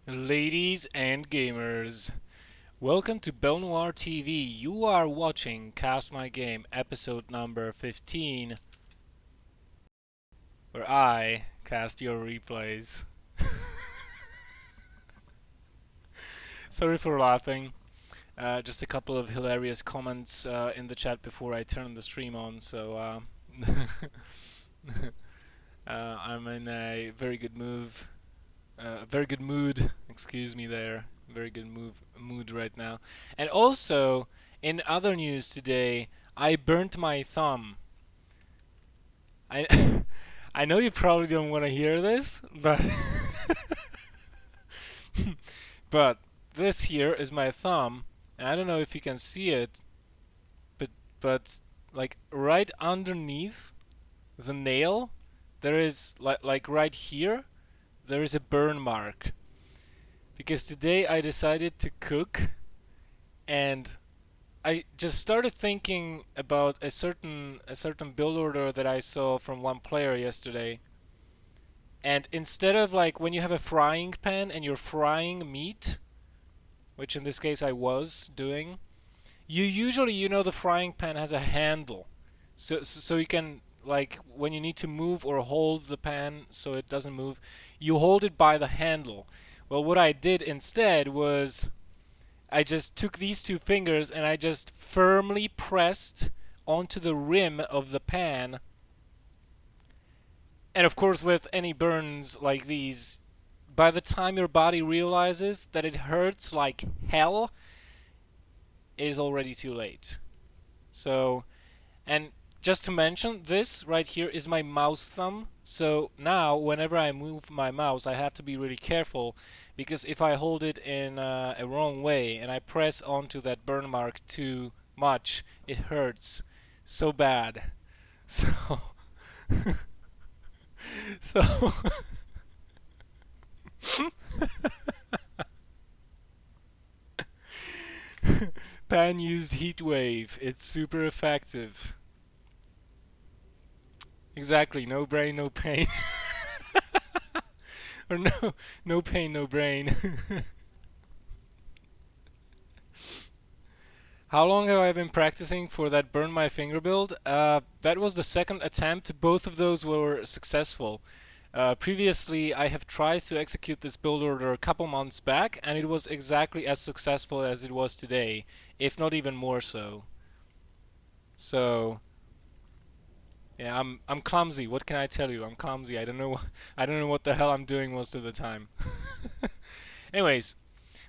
Ladies and gamers, welcome to BelleNOiRtv. You are watching Cast My Game episode number 15, where I cast your replays. Sorry for laughing. Just a couple of hilarious comments in the chat before I turn the stream on, so I'm in a very good very good mood. Excuse me there. Very good mood right now. And also, in other news today, I burnt my thumb. I I know you probably don't want to hear this, but but this here is my thumb, and I don't know if you can see it, but but like right underneath the nail, there is like right here, there is a burn mark. Because today I decided to cook, and I just started thinking about a certain build order that I saw from one player yesterday. And instead of like when you have a frying pan and you're frying meat, which in this case I was doing, you usually, the frying pan has a handle. So you can, like, when you need to move or hold the pan so it doesn't move, you hold it by the handle. Well, what I did instead was I just took these two fingers and I just firmly pressed onto the rim of the pan. And of course, with any burns like these, by the time your body realizes that it hurts like hell, it is already too late. So, and just to mention, this right here is my mouse thumb. So now, whenever I move my mouse, I have to be really careful, because if I hold it in a wrong way and I press onto that burn mark too much, it hurts so bad. So, so pan used heat wave. It's super effective. Exactly. No brain, no pain. Or no pain, no brain. How long have I been practicing for that burn my finger build? That was the second attempt. Both of those were successful. Previously, I have tried to execute this build order a couple months back, and it was exactly as successful as it was today, if not even more so. So, yeah, I'm clumsy. What can I tell you? I'm clumsy. I don't know. I don't know what the hell I'm doing most of the time. Anyways,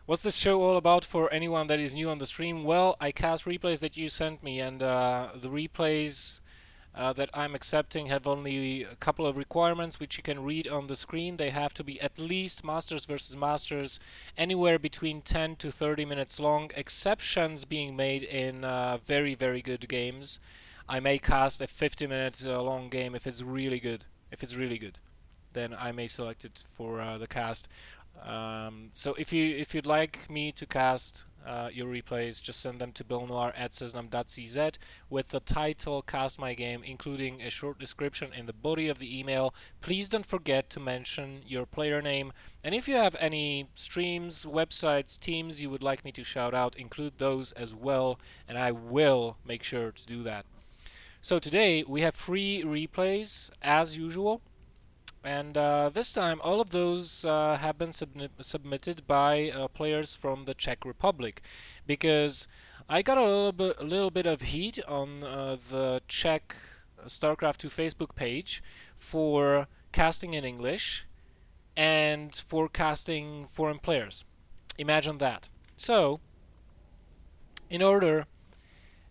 what's this show all about for anyone that is new on the stream? Well, I cast replays that you sent me, and the replays that I'm accepting have only a couple of requirements, which you can read on the screen. They have to be at least Masters versus Masters, anywhere between 10 to 30 minutes long, exceptions being made in very, very good games. I may cast a 50-minute long game if it's really good. If it's really good, then I may select it for the cast. So if you'd like me to cast your replays, just send them to BelleNOir@sesnam.cz with the title "Cast My Game," including a short description in the body of the email. Please don't forget to mention your player name, and if you have any streams, websites, teams you would like me to shout out, include those as well, and I will make sure to do that. So today we have free replays as usual. And this time, all of those have been submitted by players from the Czech Republic, because I got a little bit of heat on the Czech StarCraft 2 Facebook page for casting in English and for casting foreign players. Imagine that. So, in order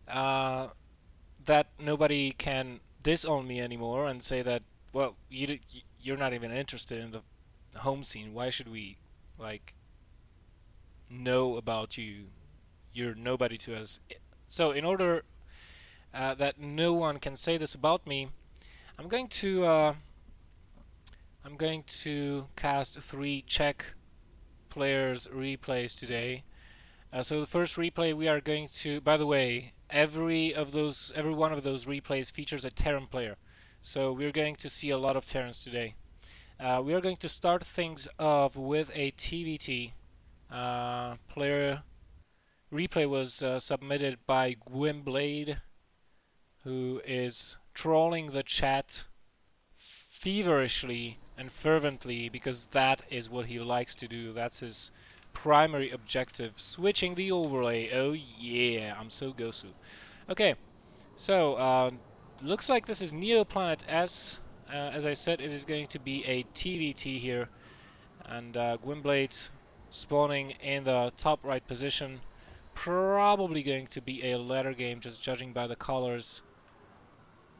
uh, that nobody can disown me anymore and say that, well, you're not even interested in the home scene. Why should we, like, know about you? You're nobody to us. So in order that no one can say this about me, I'm going to cast 3 Czech players replays today. So the first replay we are going to, by the way, every one of those replays features a Terran player. So we're going to see a lot of Terrans today. We are going to start things off with a TVT. Player replay was submitted by Gwynnbleidd, who is trolling the chat feverishly and fervently because that is what he likes to do. That's his primary objective. Switching the overlay. Oh yeah, I'm so gosu. Okay, so looks like this is Neoplanet S. As I said, it is going to be a TVT here, and Gwynnbleidd spawning in the top right position. Probably going to be a ladder game, just judging by the colors,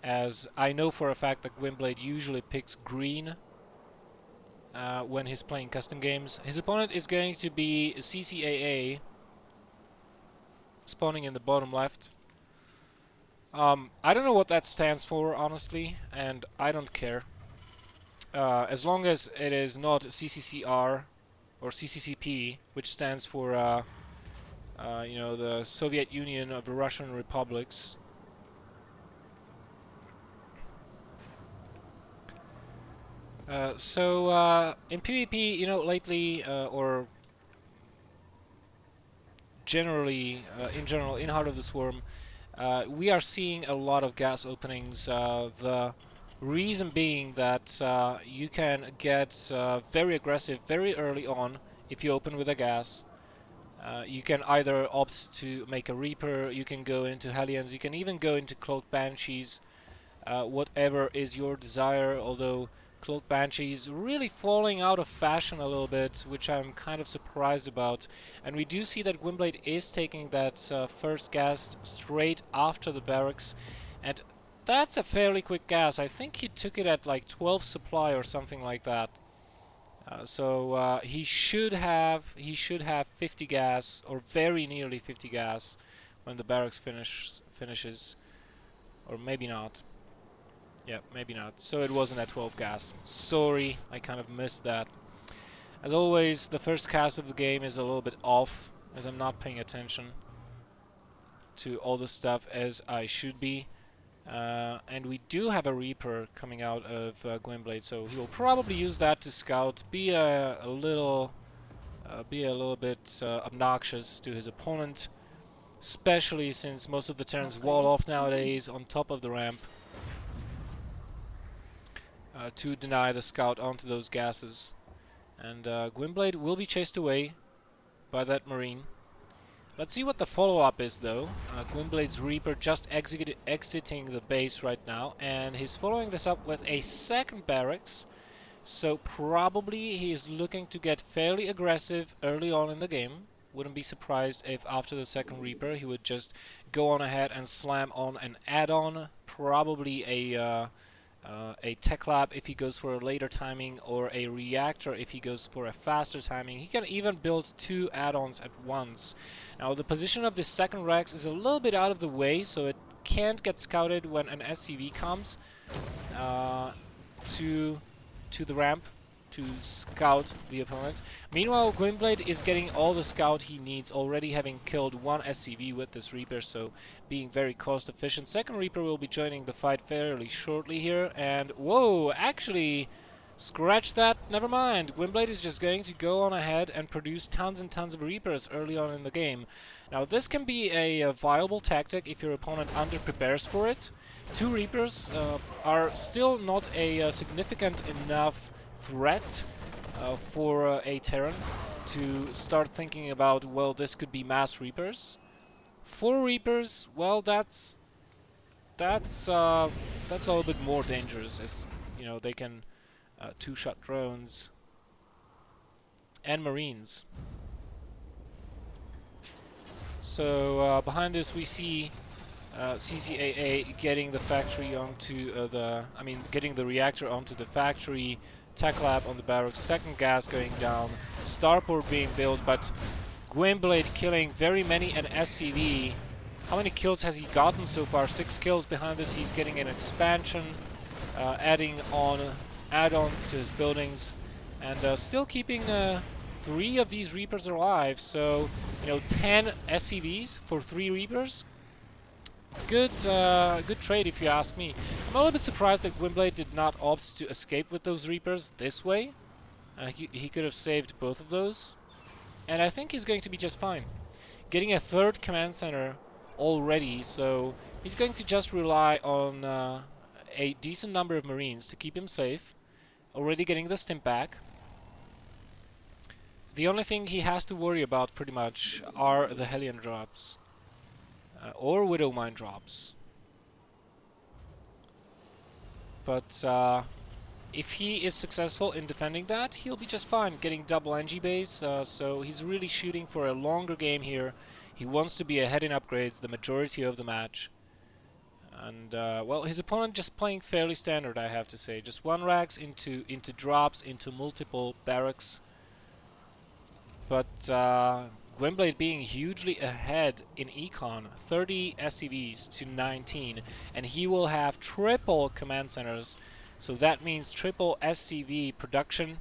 as I know for a fact that Gwynnbleidd usually picks green when he's playing custom games. His opponent is going to be CCAA, spawning in the bottom left. I don't know what that stands for, honestly, and I don't care. As long as it is not CCCR or CCCP, which stands for, you know, the Soviet Union of the Russian Republics. So in PvP, you know, lately, or generally, in general, in Heart of the Swarm, we are seeing a lot of gas openings. The reason being that you can get very aggressive very early on if you open with a gas. You can either opt to make a Reaper, you can go into Hellions, you can even go into Cloaked Banshees, whatever is your desire, although Cloaked Banshees really falling out of fashion a little bit, which I'm kind of surprised about. And we do see that Gwynnbleidd is taking that first gas straight after the barracks, and that's a fairly quick gas. I think he took it at like 12 supply or something like that. So he should have 50 gas, or very nearly 50 gas, when the barracks finishes, or maybe not. Yeah, maybe not. So it wasn't at 12 gas. Sorry, I kind of missed that. As always, the first cast of the game is a little bit off, as I'm not paying attention to all the stuff as I should be. And we do have a Reaper coming out of Gwynnbleidd, so he will probably use that to scout, be a little bit obnoxious to his opponent, especially since most of the Terrans wall off nowadays on top of the ramp. To deny the scout onto those gases. And Gwynnbleidd will be chased away by that Marine. Let's see what the follow-up is, though. Gwynnbleidd's Reaper just exiting the base right now, and he's following this up with a second barracks. So probably he is looking to get fairly aggressive early on in the game. Wouldn't be surprised if after the second Reaper he would just go on ahead and slam on an add-on, probably a tech lab if he goes for a later timing, or a reactor if he goes for a faster timing. He can even build 2 add-ons at once. Now the position of this second Rex is a little bit out of the way, so it can't get scouted when an SCV comes to the ramp to scout the opponent. Meanwhile, Gwynnbleidd is getting all the scout he needs, already having killed 1 SCV with this Reaper, so being very cost efficient. Second Reaper will be joining the fight fairly shortly here, and whoa, actually, scratch that, never mind. Gwynnbleidd is just going to go on ahead and produce tons and tons of Reapers early on in the game. Now this can be a viable tactic if your opponent under-prepares for it. 2 Reapers are still not a significant enough threat for a Terran to start thinking about, well, this could be mass Reapers. 4 Reapers, well, that's a little bit more dangerous, as you know, they can 2-shot drones and Marines. So behind this we see CCAA getting the factory onto getting the reactor onto the factory. Tech lab on the barracks, second gas going down, starport being built, but Gwynnbleidd killing very many an SCV. How many kills has he gotten so far? 6 kills. Behind this he's getting an expansion, adding on add-ons to his buildings, and still keeping 3 of these Reapers alive. So, you know, 10 SCVs for 3 Reapers. Good trade if you ask me. I'm a little bit surprised that Gwynnbleidd did not opt to escape with those Reapers this way. He could have saved both of those. And I think he's going to be just fine. Getting a third command center already, so he's going to just rely on a decent number of Marines to keep him safe. Already getting the stimp back. The only thing he has to worry about pretty much are the Hellion drops. Or Widow Mine drops. But if he is successful in defending that, he'll be just fine, getting double NG base, so he's really shooting for a longer game here. He wants to be ahead in upgrades the majority of the match. And, well, his opponent just playing fairly standard, I have to say. Just one racks into drops, into multiple barracks. But Gwynnbleidd being hugely ahead in econ, 30 SCVs to 19, and he will have triple command centers. So that means triple SCV production,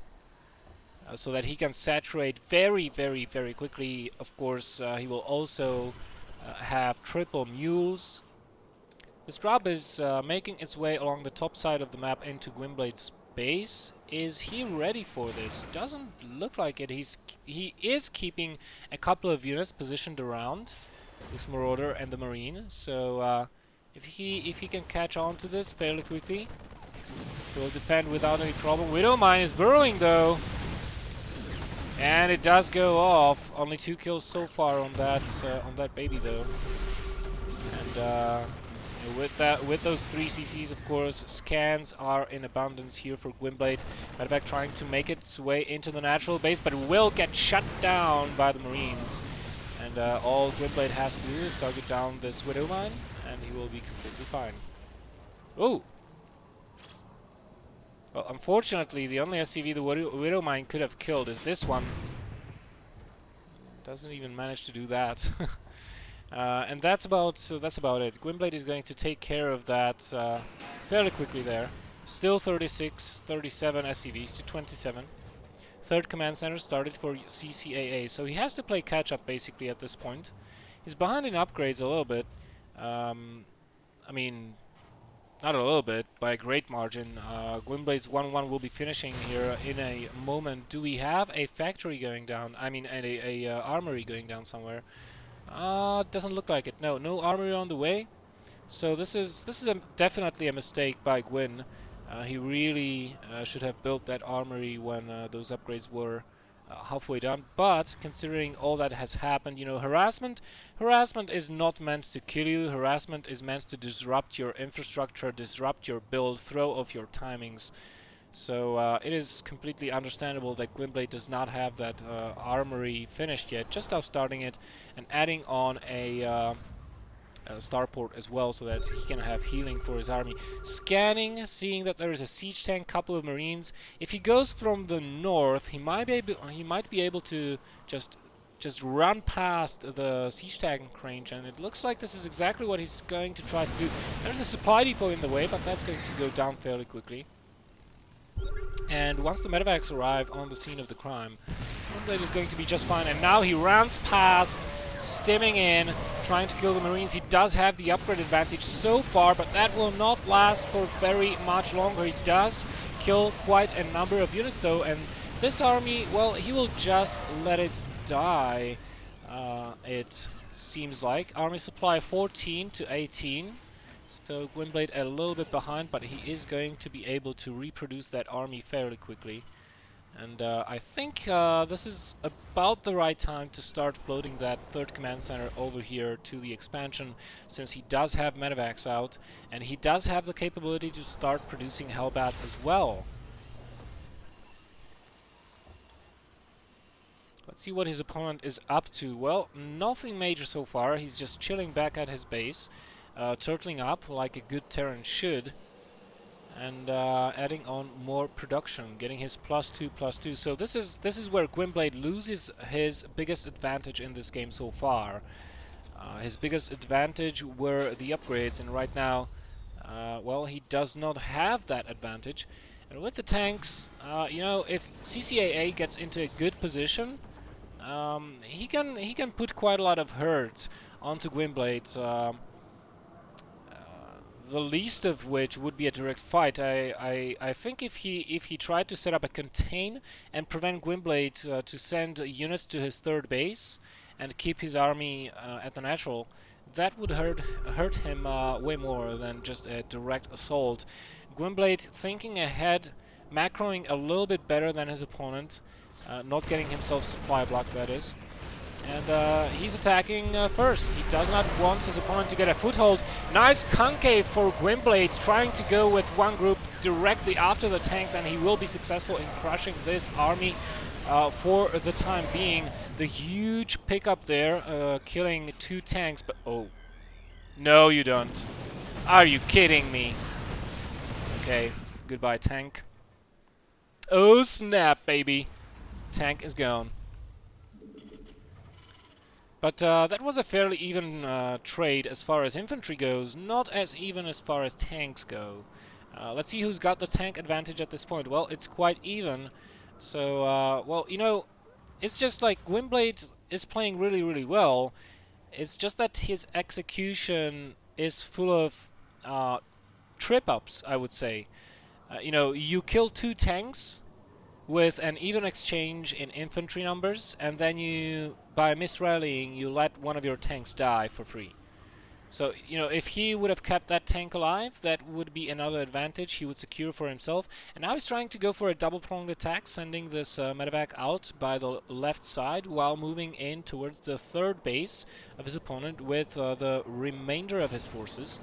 so that he can saturate very, very, very quickly. Of course, he will also have triple mules. This drop is making its way along the top side of the map into Gwynnbleidd's base. Is he ready for this? Doesn't look like it. He is keeping a couple of units positioned around this Marauder and the Marine. So if he can catch on to this fairly quickly, he'll defend without any problem. Widow Mine is burrowing though, and it does go off. Only 2 kills so far on that baby though. And with those 3 CCs, of course, scans are in abundance here for Gwynnbleidd. Medevac trying to make its way into the natural base, but it will get shut down by the Marines. And all Gwynnbleidd has to do is target down this Widow Mine, and he will be completely fine. Oh! Well, unfortunately, the only SCV the Widow Mine could have killed is this one. Doesn't even manage to do that. And that's about it. Gwynnbleidd is going to take care of that fairly quickly there. Still 36, 37 SCVs to 27. Third command center started for CCAA, so he has to play catch up basically at this point. He's behind in upgrades a little bit. I mean, not a little bit, by a great margin. Gwynnbleidd's 1-1 will be finishing here in a moment. Do we have a factory going down? I mean, a armory going down somewhere? Doesn't look like it. No armory on the way. So this is definitely a mistake by Gwyn. He really should have built that armory when those upgrades were halfway done. But considering all that has happened, you know, harassment is not meant to kill you. Harassment is meant to disrupt your infrastructure, disrupt your build, throw off your timings. So it is completely understandable that Gwynnbleidd does not have that armory finished yet. Just now starting it and adding on a starport as well, so that he can have healing for his army. Scanning, seeing that there is a siege tank, couple of Marines. If he goes from the north, he might be able to just run past the siege tank range, and it looks like this is exactly what he's going to try to do. There's a supply depot in the way, but that's going to go down fairly quickly. And once the medevacs arrive on the scene of the crime, Gwynnbleidd is going to be just fine. And now he runs past, stimming in, trying to kill the Marines. He does have the upgrade advantage so far, but that will not last for very much longer. He does kill quite a number of units though, and this army, well, he will just let it die, it seems like. Army supply 14 to 18. So Gwynnbleidd a little bit behind, but he is going to be able to reproduce that army fairly quickly. And I think this is about the right time to start floating that third command center over here to the expansion, since he does have medevacs out, and he does have the capability to start producing Hellbats as well. Let's see what his opponent is up to. Well, nothing major so far. He's just chilling back at his base. Turtling up like a good Terran should, and adding on more production, getting his +2/+2. So this is where Gwynnbleidd loses his biggest advantage in this game so far. His biggest advantage were the upgrades, and right now, well, he does not have that advantage. And with the tanks, you know, if CCAA gets into a good position, he can put quite a lot of hurt onto Gwynnbleidd. the least of which would be a direct fight. I think if he tried to set up a contain and prevent Gwynnbleidd to send units to his third base and keep his army at the natural, that would hurt him way more than just a direct assault. Gwynnbleidd thinking ahead, macroing a little bit better than his opponent, not getting himself supply block, that is. And he's attacking first. He does not want his opponent to get a foothold. Nice concave for Gwynnbleidd, trying to go with one group directly after the tanks, and he will be successful in crushing this army for the time being. The huge pickup there, killing 2 tanks, but oh. No, you don't. Are you kidding me? Okay, goodbye tank. Oh snap, baby. Tank is gone. But that was a fairly even trade as far as infantry goes, not as even as far as tanks go. Let's see who's got the tank advantage at this point. Well, it's quite even. So, well, you know, it's just like Gwynnbleidd is playing really, really well. It's just that his execution is full of trip-ups, I would say. You know, you kill 2 tanks with an even exchange in infantry numbers, and then you, by misrallying, you let one of your tanks die for free. So, you know, if he would have kept that tank alive, that would be another advantage he would secure for himself. And now he's trying to go for a double-pronged attack, sending this medevac out by the left side while moving in towards the third base of his opponent with the remainder of his forces.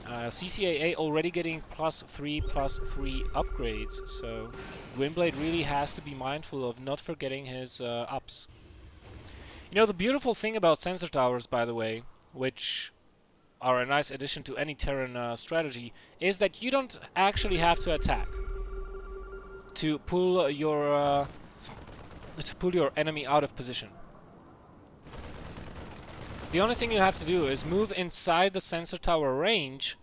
CCAA already getting +3/+3 upgrades, so Gwynnbleidd really has to be mindful of not forgetting his ups. You know, the beautiful thing about sensor towers, by the way, which are a nice addition to any Terran strategy, is that you don't actually have to attack to pull your enemy out of position. The only thing you have to do is move inside the sensor tower range,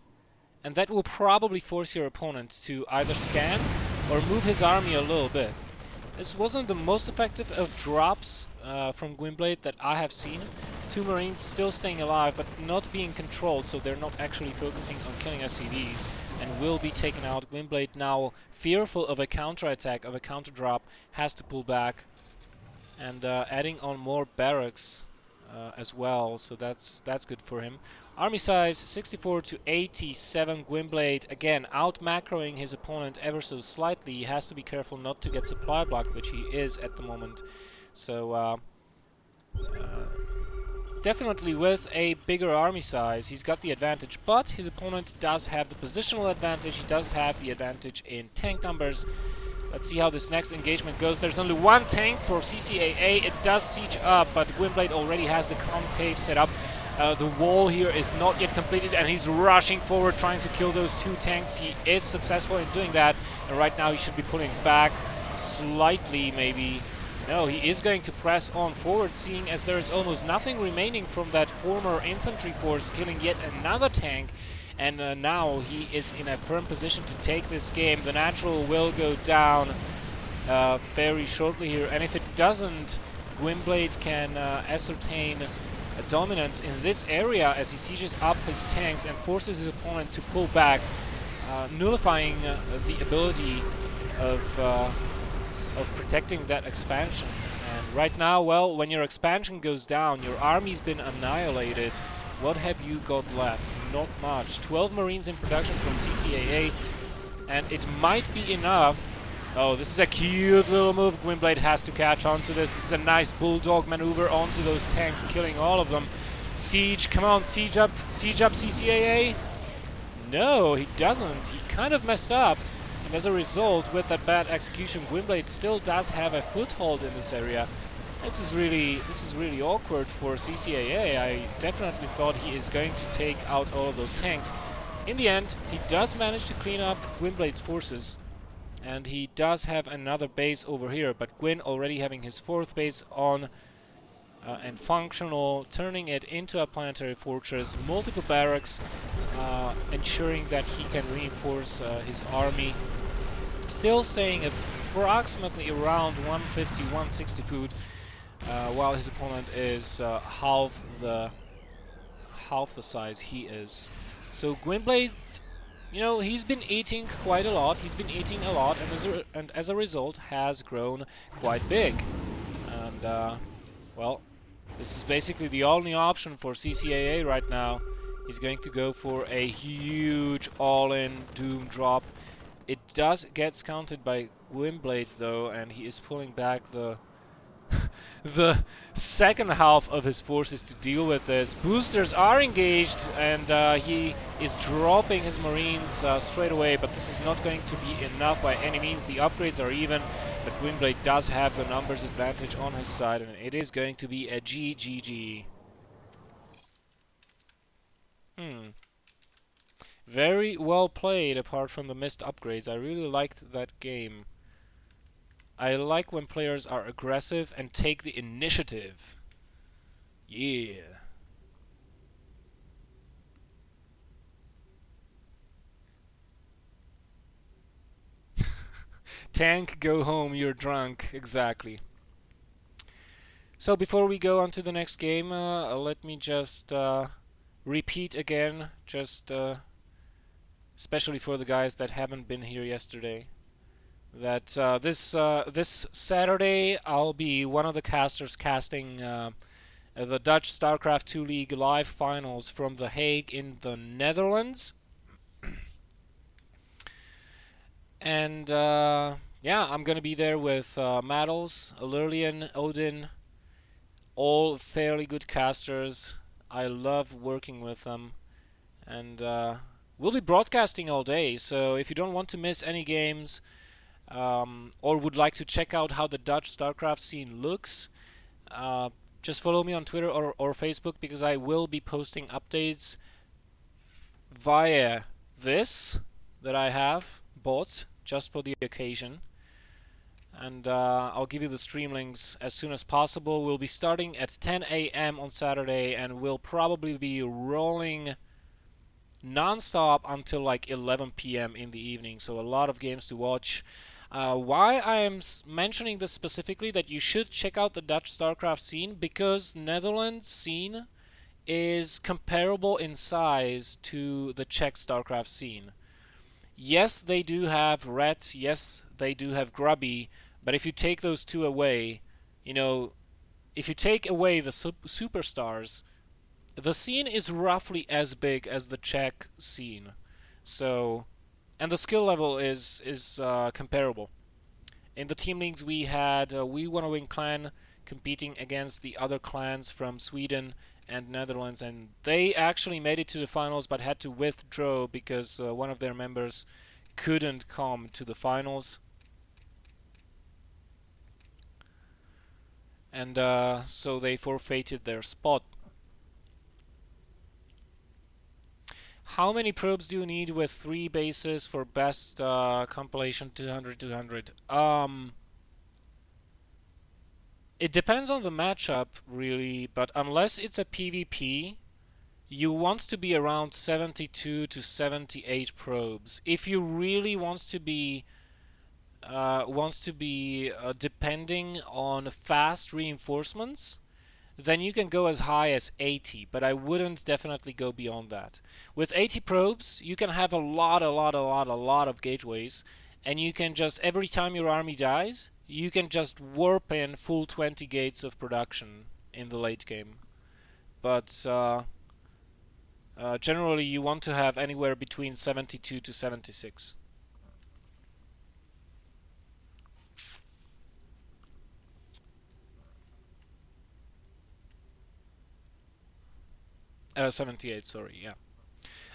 and that will probably force your opponent to either scan or move his army a little bit. This wasn't the most effective of drops from Gwynnbleidd that I have seen. 2 Marines still staying alive, but not being controlled, so they're not actually focusing on killing SCVs and will be taken out. Gwynnbleidd, now fearful of a counterattack, of a counter drop, has to pull back, and adding on more barracks as well, so that's good for him. Army size 64 to 87. Gwynnbleidd again out macroing his opponent ever so slightly. He has to be careful not to get supply blocked, which he is at the moment. So definitely with a bigger army size, he's got the advantage, but his opponent does have the positional advantage. He does have the advantage in tank numbers. Let's see how this next engagement goes. There's only 1 tank for CCAA. It does siege up, but Gwynnbleidd already has the concave set up. The wall here is not yet completed, and he's rushing forward, trying to kill those 2 tanks. He is successful in doing that, and right now he should be pulling back slightly, maybe. No, he is going to press on forward, seeing as there is almost nothing remaining from that former infantry force, killing yet another tank. And now he is in a firm position to take this game. The natural will go down very shortly here, and if it doesn't, Gwynnbleidd can ascertain a dominance in this area as he sieges up his tanks and forces his opponent to pull back, nullifying the ability of protecting that expansion. And right now, well, when your expansion goes down, your army's been annihilated. What have you got left? Not much. 12 Marines in production from CCAA, and it might be enough. Oh, this is a cute little move. Gwynnbleidd has to catch on to this. This is a nice bulldog maneuver onto those tanks, killing all of them. Siege, come on, siege up CCAA. No, he doesn't. He kind of messed up, and as a result, with that bad execution, Gwynnbleidd still does have a foothold in this area. This is really awkward for CCAA. I definitely thought he is going to take out all of those tanks. In the end, he does manage to clean up Gwynnbleidd's forces, and he does have another base over here, but Gwyn already having his 4th base on and functional, turning it into a planetary fortress, multiple barracks, ensuring that he can reinforce his army. Still staying at approximately around 150, 160 food, while his opponent is half the size he is. So Gwynnbleidd, you know, he's been eating quite a lot. He's been eating a lot, and as a result, has grown quite big. And well, this is basically the only option for CCAA right now. He's going to go for a huge all-in Doom drop. It does get counted by Gwynnbleidd though, and he is pulling back the the second half of his forces to deal with this. Boosters are engaged, and he is dropping his marines straight away, but this is not going to be enough by any means. The upgrades are even, but Gwynnbleidd does have the numbers advantage on his side, and it is going to be a GGG. Very well played, apart from the missed upgrades. I really liked that game. I like when players are aggressive and take the initiative. Yeah. Tank, go home, you're drunk. Exactly. So before we go on to the next game, let me just repeat again, just especially for the guys that haven't been here yesterday, that this Saturday I'll be one of the casters casting the Dutch StarCraft 2 League live finals from The Hague in the Netherlands. And yeah, I'm gonna be there with Maddles, Lurlian, Odin, all fairly good casters. I love working with them, and we'll be broadcasting all day, so if you don't want to miss any games, or would like to check out how the Dutch StarCraft scene looks, just follow me on Twitter or Facebook, because I will be posting updates via this that I have bought just for the occasion. And I'll give you the stream links as soon as possible. We'll be starting at 10 a.m. on Saturday, and we'll probably be rolling non-stop until like 11 p.m. in the evening, so a lot of games to watch. Why I am mentioning this specifically, that you should check out the Dutch StarCraft scene, because Netherlands scene is comparable in size to the Czech StarCraft scene. Yes, they do have Ret, yes, they do have Grubby, but if you take those two away, you know, if you take away the superstars, the scene is roughly as big as the Czech scene. So, and the skill level is comparable. In the team leagues we had We Wanna Win clan competing against the other clans from Sweden and Netherlands, and they actually made it to the finals but had to withdraw because one of their members couldn't come to the finals. And so they forfeited their spot. How many probes do you need with 3 bases for best compilation 200-200? It depends on the matchup, really, but unless it's a PvP, you want to be around 72 to 78 probes. If you really wants to be depending on fast reinforcements, then you can go as high as 80, but I wouldn't definitely go beyond that. With 80 probes, you can have a lot of gateways, and you can just, every time your army dies, you can just warp in full 20 gates of production in the late game. But generally you want to have anywhere between 72 to 76. 78, sorry, yeah.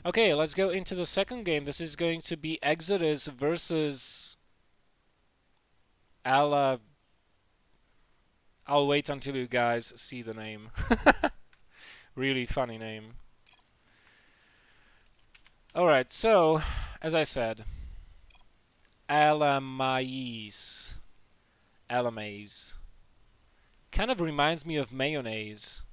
Okay, let's go into the second game. This is going to be eXodis versus I'll wait until you guys see the name. Really funny name. Alright, so, as I said, Alamais. Alamais. Kind of reminds me of mayonnaise.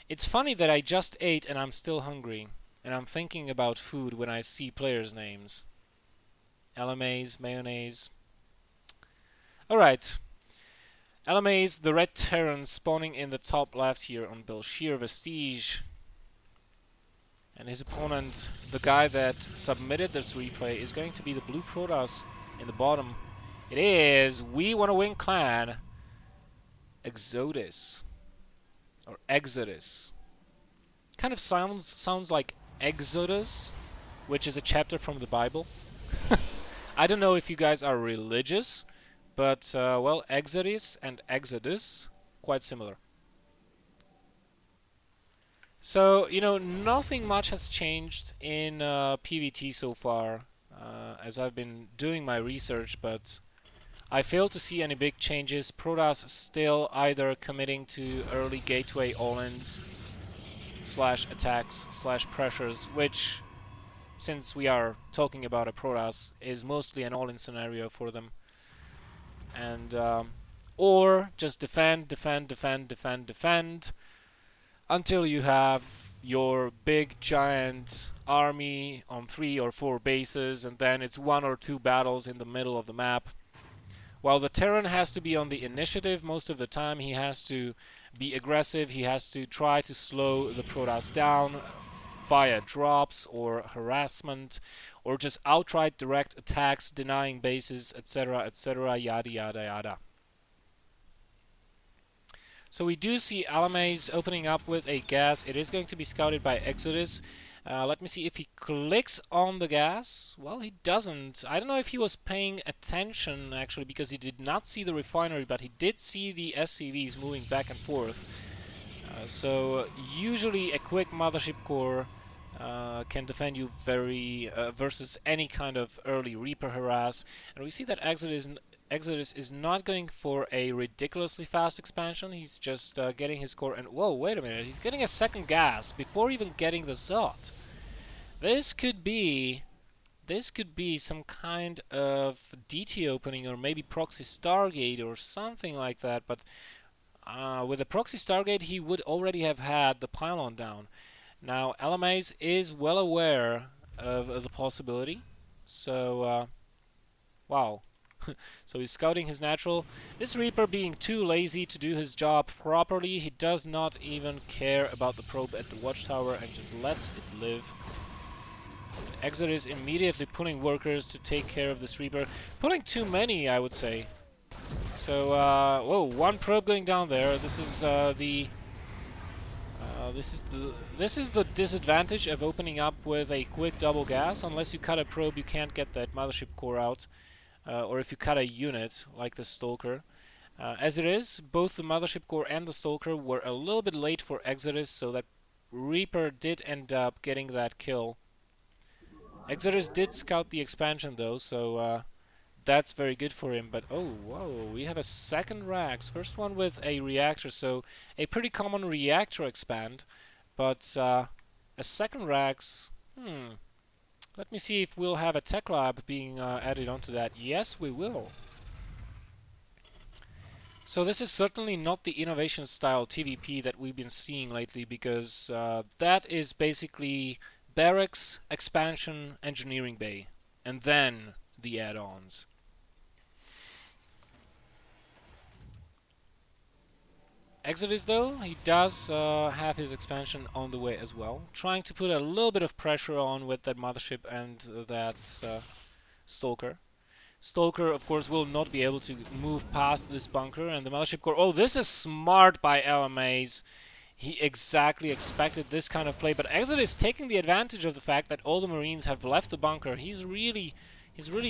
It's funny that I just ate and I'm still hungry, and I'm thinking about food when I see players' names. Alamais, mayonnaise. Alright. Alamais, the red Terran spawning in the top left here on BelleNOiRtv Vestige. And his opponent, the guy that submitted this replay, is going to be the blue Protoss in the bottom. It is We Wanna Win Clan eXodis. Or eXodis. Kind of sounds like Exodus, which is a chapter from the Bible. I don't know if you guys are religious, but, well, eXodis and eXodus, quite similar. So, you know, nothing much has changed in PvT so far, as I've been doing my research, but I fail to see any big changes. Protoss still either committing to early gateway all-ins, / attacks, / pressures, which, since we are talking about a Protoss, is mostly an all-in scenario for them. And, or just defend, until you have your big giant army on 3 or 4 bases, and then it's 1 or 2 battles in the middle of the map. While the Terran has to be on the initiative most of the time, he has to be aggressive, he has to try to slow the Protoss down via drops or harassment, or just outright direct attacks, denying bases, etc., yada yada yada. So we do see Alamais opening up with a gas. It is going to be scouted by eXodis. Let me see if he clicks on the gas. Well, he doesn't. I don't know if he was paying attention, actually, because he did not see the refinery, but he did see the SCVs moving back and forth. So usually a quick mothership core can defend you very versus any kind of early Reaper harass. And we see that eXodis is not going for a ridiculously fast expansion. He's just getting his core, and whoa, wait a minute, he's getting a second gas before even getting the Zot. This could be some kind of DT opening, or maybe proxy Stargate or something like that, but with a proxy Stargate he would already have had the pylon down. Now Alamais is well aware of the possibility, so wow. So he's scouting his natural. This Reaper being too lazy to do his job properly, he does not even care about the probe at the watchtower and just lets it live. eXodis immediately pulling workers to take care of this Reaper. Pulling too many, I would say. So, whoa, 1 probe going down there. This is this is the disadvantage of opening up with a quick double gas. Unless you cut a probe, you can't get that mothership core out. Or if you cut a unit, like the Stalker. As it is, both the mothership core and the Stalker were a little bit late for eXodis, so that Reaper did end up getting that kill. eXodis did scout the expansion though, so that's very good for him. But oh, whoa, we have a second Rax. First one with a reactor, so a pretty common reactor expand. But a second Rax, let me see if we'll have a tech lab being added onto that. Yes, we will. So this is certainly not the innovation style TVP that we've been seeing lately, because that is basically barracks, expansion, engineering bay, and then the add-ons. eXodis though, he does have his expansion on the way as well, trying to put a little bit of pressure on with that mothership and that Stalker. Stalker, of course, will not be able to move past this bunker, and the mothership core... Oh, this is smart by Alamais. He exactly expected this kind of play, but eXodis is taking the advantage of the fact that all the Marines have left the bunker. He's really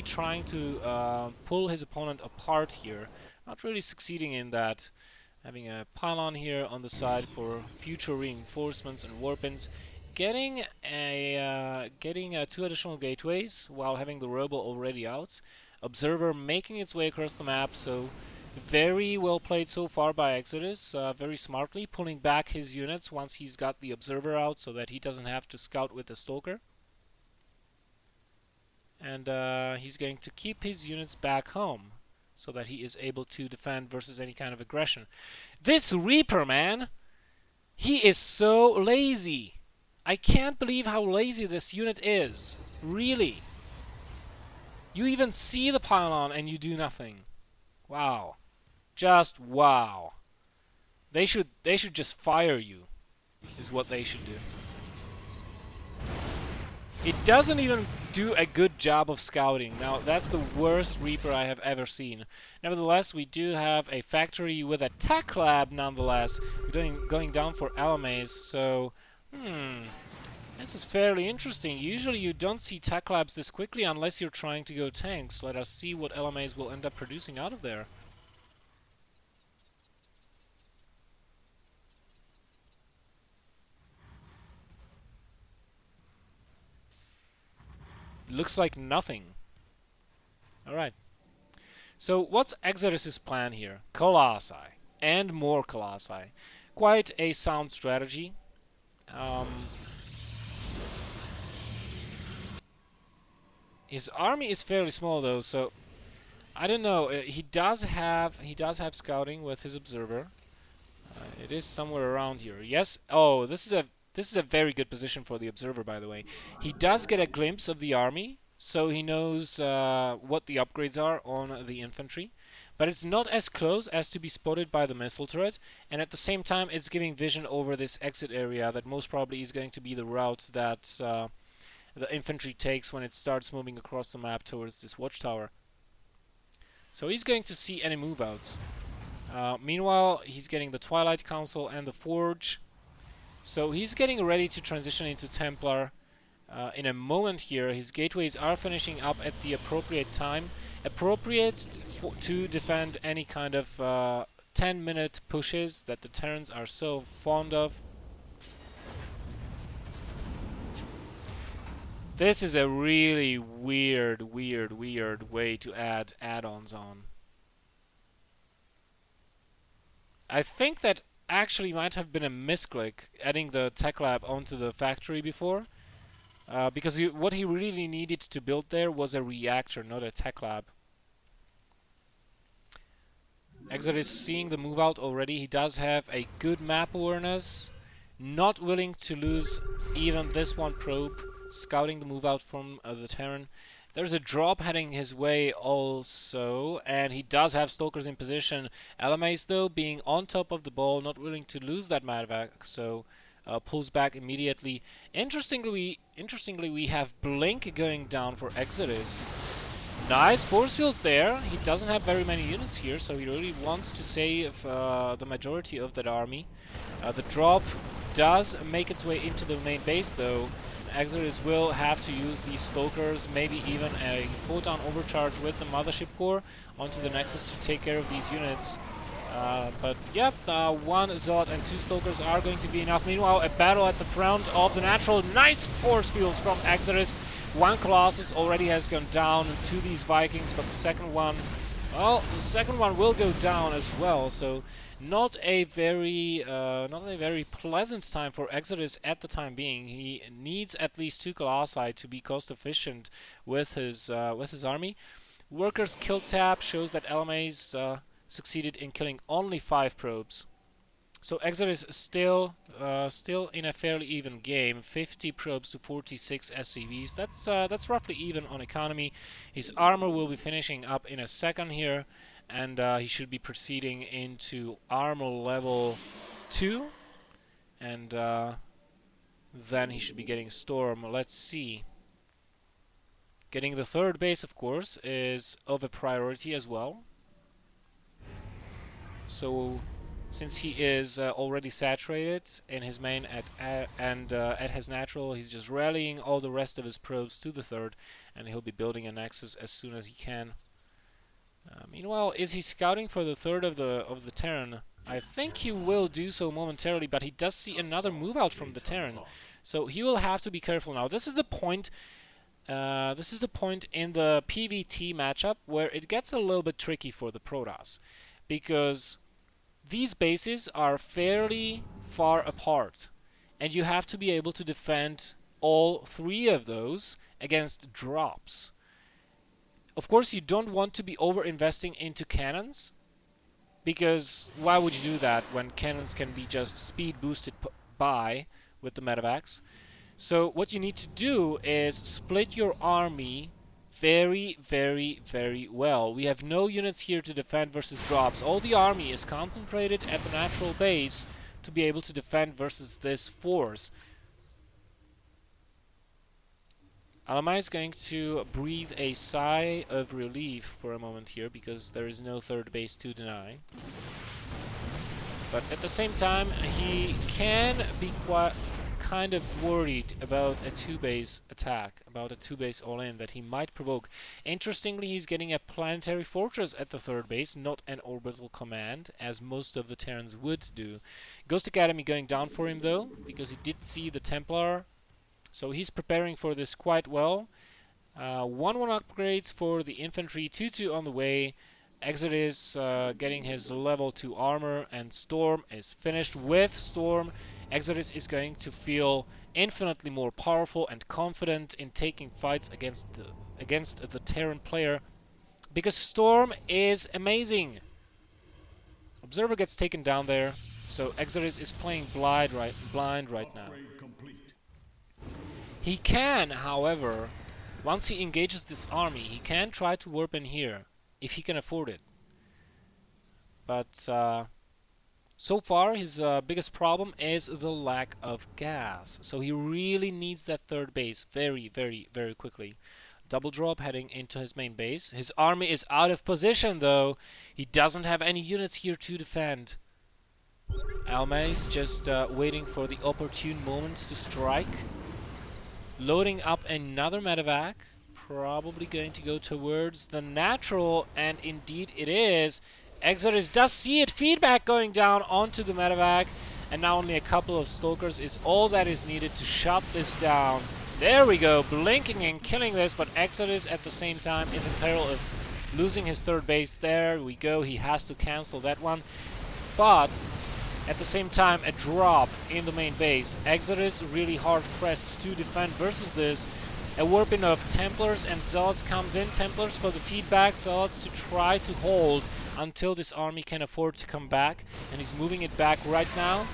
trying to pull his opponent apart here. Not really succeeding in that. Having a pylon here on the side for future reinforcements and warpins. Getting 2 additional gateways while having the Robo already out. Observer making its way across the map, so very well played so far by eXodis. Very smartly pulling back his units once he's got the Observer out, so that he doesn't have to scout with the Stalker. And he's going to keep his units back home, so that he is able to defend versus any kind of aggression. This Reaper, man! He is so lazy! I can't believe how lazy this unit is. Really. You even see the pylon and you do nothing. Wow. Just wow. They should just fire you, is what they should do. It doesn't even do a good job of scouting. Now, that's the worst Reaper I have ever seen. Nevertheless, we do have a factory with a tech lab, nonetheless. We're going down for Alamais, so... This is fairly interesting. Usually you don't see tech labs this quickly unless you're trying to go tanks. Let us see what Alamais will end up producing out of there. Looks like nothing. Alright. So what's eXodis' plan here? Colossi. And more Colossi. Quite a sound strategy. His army is fairly small though, so I don't know. He does have scouting with his observer. It is somewhere around here. Yes. Oh, this is a very good position for the observer, by the way. He does get a glimpse of the army, so he knows what the upgrades are on the infantry. But it's not as close as to be spotted by the missile turret, and at the same time it's giving vision over this exit area that most probably is going to be the route that the infantry takes when it starts moving across the map towards this watchtower. So he's going to see any move outs. Meanwhile, he's getting the Twilight Council and the Forge. So he's getting ready to transition into Templar in a moment here. His gateways are finishing up at the appropriate time. Appropriate to defend any kind of 10-minute pushes that the Terrans are so fond of. This is a really weird way to add add-ons on. I think that actually might have been a misclick adding the tech lab onto the factory before. Because what he really needed to build there was a reactor, not a tech lab. eXodis seeing the move out already. He does have a good map awareness. Not willing to lose even this one probe. Scouting the move out from the Terran. There's a drop heading his way also, and he does have Stalkers in position. Alamais, though, being on top of the ball, not willing to lose that Madvac, so pulls back immediately. Interestingly, we have Blink going down for eXodis. Nice force fields there. He doesn't have very many units here, so he really wants to save the majority of that army. The drop does make its way into the main base, though. eXodis will have to use these Stalkers, maybe even a photon overcharge with the Mothership Core onto the Nexus to take care of these units. But yep, one Zealot and two Stalkers are going to be enough. Meanwhile, a battle at the front of the natural. Nice force fields from eXodis. One Colossus already has gone down to these Vikings, but the second one, well, the second one will go down as well. So not a very pleasant time for eXodis at the time being. He needs at least two Colossi to be cost efficient with his army. Workers kill tab shows that Alamais succeeded in killing only 5 probes. So eXodis is still in a fairly even game. 50 probes to 46 SCVs. That's roughly even on economy. His armor will be finishing up in a second here, and he should be proceeding into armor level 2, and then he should be getting Storm. Let's see. Getting the third base, of course, is of a priority as well. So since he is already saturated in his main at his natural, he's just rallying all the rest of his probes to the third, and he'll be building a Nexus as soon as he can. Meanwhile, is he scouting for the third of the Terran? I think he will do so momentarily, but he does see another move out from the Terran, so he will have to be careful now. This is the point. This is the point in the PvT matchup where it gets a little bit tricky for the Protoss, because these bases are fairly far apart, and you have to be able to defend all 3 of those against drops. Of course, you don't want to be over-investing into cannons, because why would you do that when cannons can be just speed boosted by with the medevacs? So what you need to do is split your army very, very, very well. We have no units here to defend versus drops. All the army is concentrated at the natural base to be able to defend versus this force. Alamais is going to breathe a sigh of relief for a moment here, because there is no third base to deny. But at the same time, he can be kind of worried about a two-base attack, about a two-base all-in that he might provoke. Interestingly, he's getting a planetary fortress at the third base, not an orbital command, as most of the Terrans would do. Ghost Academy going down for him, though, because he did see the Templar. So he's preparing for this quite well. 1-1 upgrades for the infantry, 2-2 on the way. eXodis getting his level 2 armor, and Storm is finished. With Storm, eXodis is going to feel infinitely more powerful and confident in taking fights against the Terran player, because Storm is amazing. Observer gets taken down there, so eXodis is playing blind right now. He can, however, once he engages this army, he can try to warp in here, if he can afford it. But so far, his biggest problem is the lack of gas. So he really needs that third base very, very, very quickly. Double drop heading into his main base. His army is out of position, though. He doesn't have any units here to defend. Alamais just waiting for the opportune moment to strike. Loading up another medevac. Probably going to go towards the natural, and indeed it is. eXodis does see it. Feedback going down onto the medevac, and now only a couple of Stalkers is all that is needed to shut this down. There we go, blinking and killing this, but eXodis at the same time is in peril of losing his third base. There we go, he has to cancel that one. But at the same time, a drop in the main base. eXodis really hard pressed to defend versus this. A warping of Templars and Zealots comes in. Templars for the feedback, Zealots to try to hold until this army can afford to come back. And he's moving it back right now.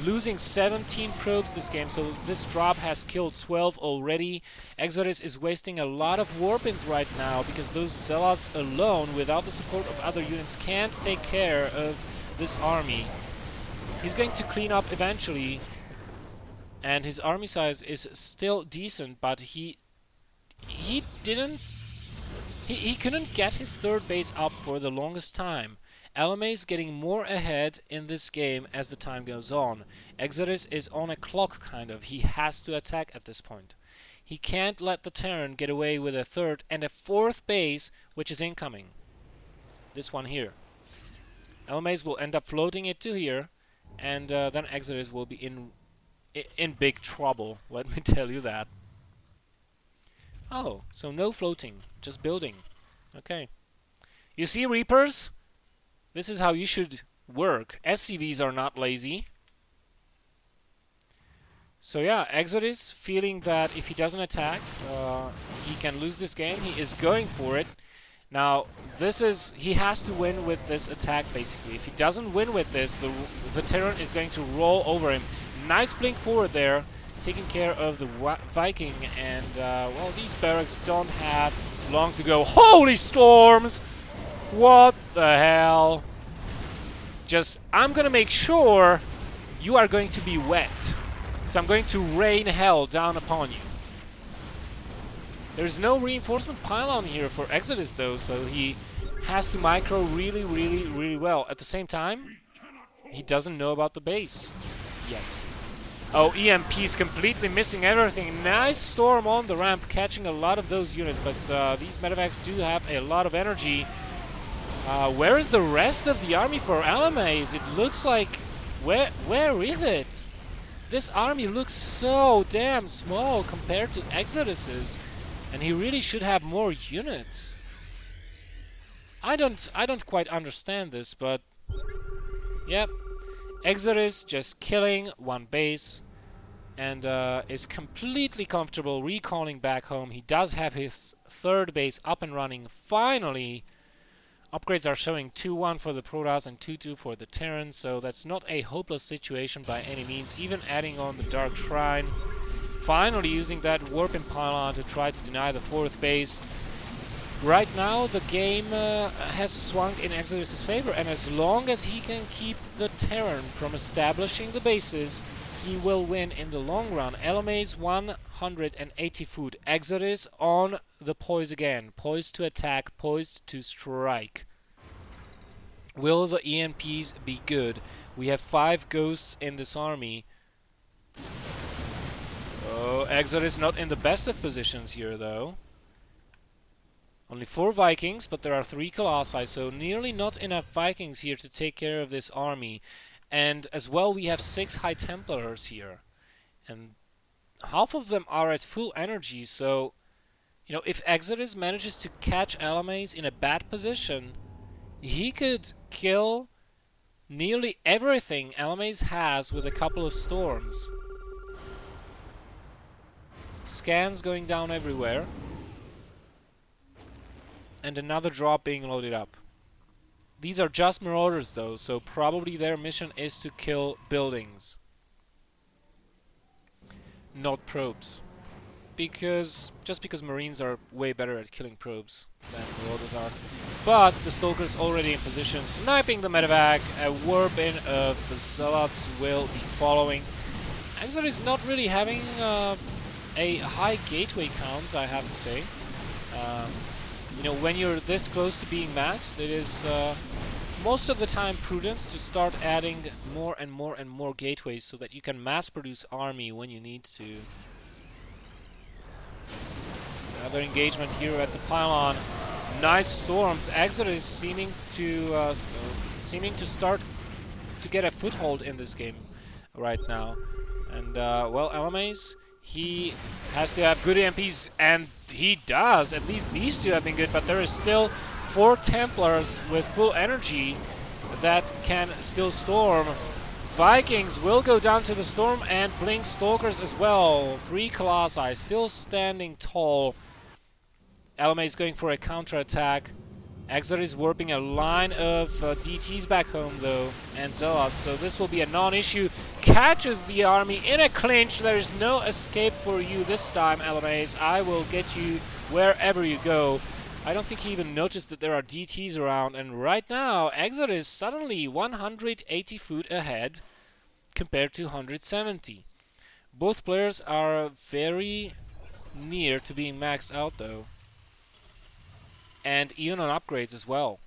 Losing 17 probes this game, so this drop has killed 12 already. eXodis is wasting a lot of warpings right now, because those Zealots alone, without the support of other units, can't take care of this army. He's going to clean up eventually, and his army size is still decent, but he couldn't get his third base up for the longest time. Alamais getting more ahead in this game as the time goes on. eXodis is on a clock, kind of. He has to attack at this point. He can't let the Terran get away with a third and a fourth base, which is incoming. This one here. Alamais will end up floating it to here, and then eXodis will be in big trouble, let me tell you that. Oh, so no floating, just building. Okay. You see, Reapers? This is how you should work. SCVs are not lazy. So yeah, eXodis feeling that if he doesn't attack, he can lose this game. He is going for it. Now, he has to win with this attack, basically. If he doesn't win with this, the Terran is going to roll over him. Nice blink forward there, taking care of the Viking, and well, these barracks don't have long to go. Holy storms! What the hell? I'm gonna make sure you are going to be wet. So I'm going to rain hell down upon you. There's no reinforcement pylon here for eXodis though, so he has to micro really, really, really well. At the same time, he doesn't know about the base yet. Oh, EMP's completely missing everything. Nice storm on the ramp, catching a lot of those units, but these medevacs do have a lot of energy. Where is the rest of the army for Alamais? It looks like... Where is it? This army looks so damn small compared to eXodis's, and he really should have more units. I don't quite understand this, but... Yep. eXodis just killing one base, and is completely comfortable recalling back home. He does have his third base up and running finally. Upgrades are showing 2-1 for the Protoss and 2-2 for the Terrans, so that's not a hopeless situation by any means. Even adding on the Dark Shrine, finally using that Warping Pylon to try to deny the fourth base. Right now the game has swung in eXodus' favor, and as long as he can keep the Terran from establishing the bases, he will win in the long run. Alamais 1 180 foot. eXodis on the poise again. Poised to attack, poised to strike. Will the EMPs be good? We have 5 ghosts in this army. Oh, eXodis not in the best of positions here, though. Only 4 Vikings, but there are 3 Colossi, so nearly not enough Vikings here to take care of this army. And as well, we have 6 High Templars here. And half of them are at full energy, so... You know, if eXodis manages to catch Alamais in a bad position, he could kill nearly everything Alamais has with a couple of storms. Scans going down everywhere. And another drop being loaded up. These are just marauders though, so probably their mission is to kill buildings. Not probes. Just because Marines are way better at killing probes than marauders are. But the Stalker's already in position, sniping the medevac. A warp in of the Zealots will be following. eXodis is not really having a high gateway count, I have to say. You know, when you're this close to being maxed, it is most of the time prudent to start adding more and more and more gateways so that you can mass produce army when you need to. Another engagement here at the pylon. Nice storms. eXodis seeming to start to get a foothold in this game right now. And well, Alamais, he has to have good EMPs, and he does. At least these 2 have been good, but there is still 4 Templars with full energy that can still storm. Vikings will go down to the storm and blink Stalkers as well. 3 Colossi still standing tall. Alamais going for a counterattack. eXodis warping a line of DTs back home though, and Zealots, so this will be a non-issue. Catches the army in a clinch. There is no escape for you this time, Alamais. I will get you wherever you go. I don't think he even noticed that there are DTs around, and right now eXodis suddenly 180 foot ahead compared to 170. Both players are very near to being maxed out though, and even on upgrades as well.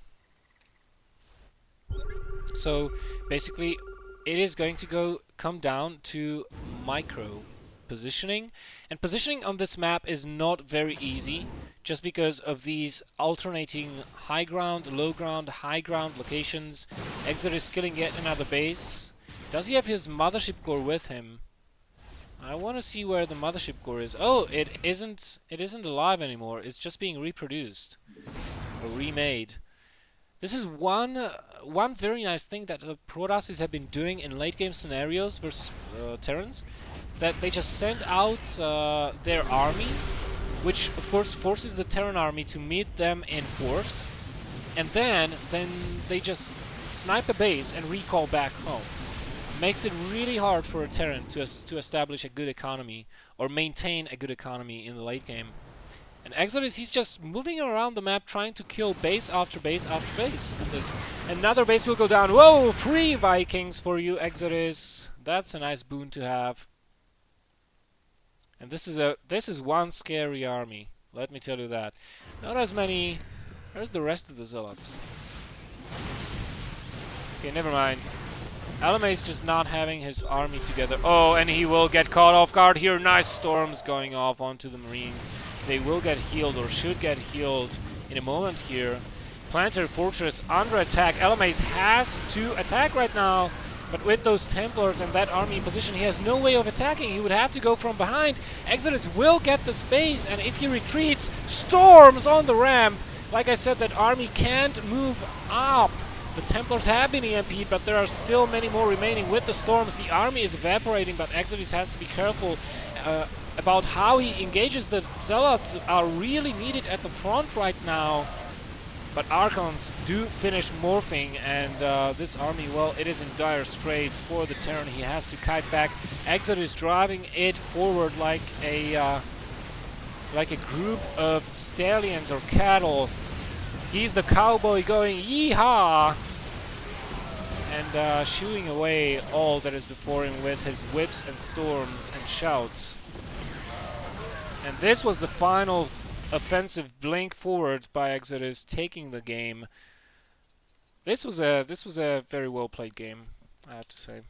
So basically it is going to come down to micro positioning, and positioning on this map is not very easy just because of these alternating high ground, low ground, high ground locations. eXodis killing yet another base. Does he have his mothership core with him? I want to see where the mothership core is. Oh, it isn't alive anymore. It's just being reproduced or remade. This is one very nice thing that the Protoss have been doing in late game scenarios versus Terrans, that they just send out their army, which of course forces the Terran army to meet them in force, and then they just snipe a base and recall back home. Makes it really hard for a Terran to establish a good economy or maintain a good economy in the late game. And eXodis, he's just moving around the map trying to kill base after base after base. Look at this. Another base will go down. Whoa! 3 Vikings for you, eXodis. That's a nice boon to have. And this is one scary army. Let me tell you that. Not as many. Where's the rest of the Zealots? Okay, never mind. Alamais just not having his army together. Oh, and he will get caught off guard here. Nice storms going off onto the Marines. They will get healed, or should get healed in a moment here. Planetary Fortress under attack. Alamais has to attack right now, but with those Templars and that army in position, he has no way of attacking. He would have to go from behind. eXodis will get the space, and if he retreats, storms on the ramp. Like I said, that army can't move up. The Templars have been EMP'd, but there are still many more remaining. With the storms, the army is evaporating, but eXodis has to be careful about how he engages. The Zealots are really needed at the front right now. But Archons do finish morphing, and this army, well, it is in dire straits for the Terran. He has to kite back. eXodis driving it forward like a group of stallions or cattle. He's the cowboy going yeehaw, and shooing away all that is before him with his whips and storms and shouts. And this was the final offensive blink forward by eXodis, taking the game. This was a very well played game, I have to say.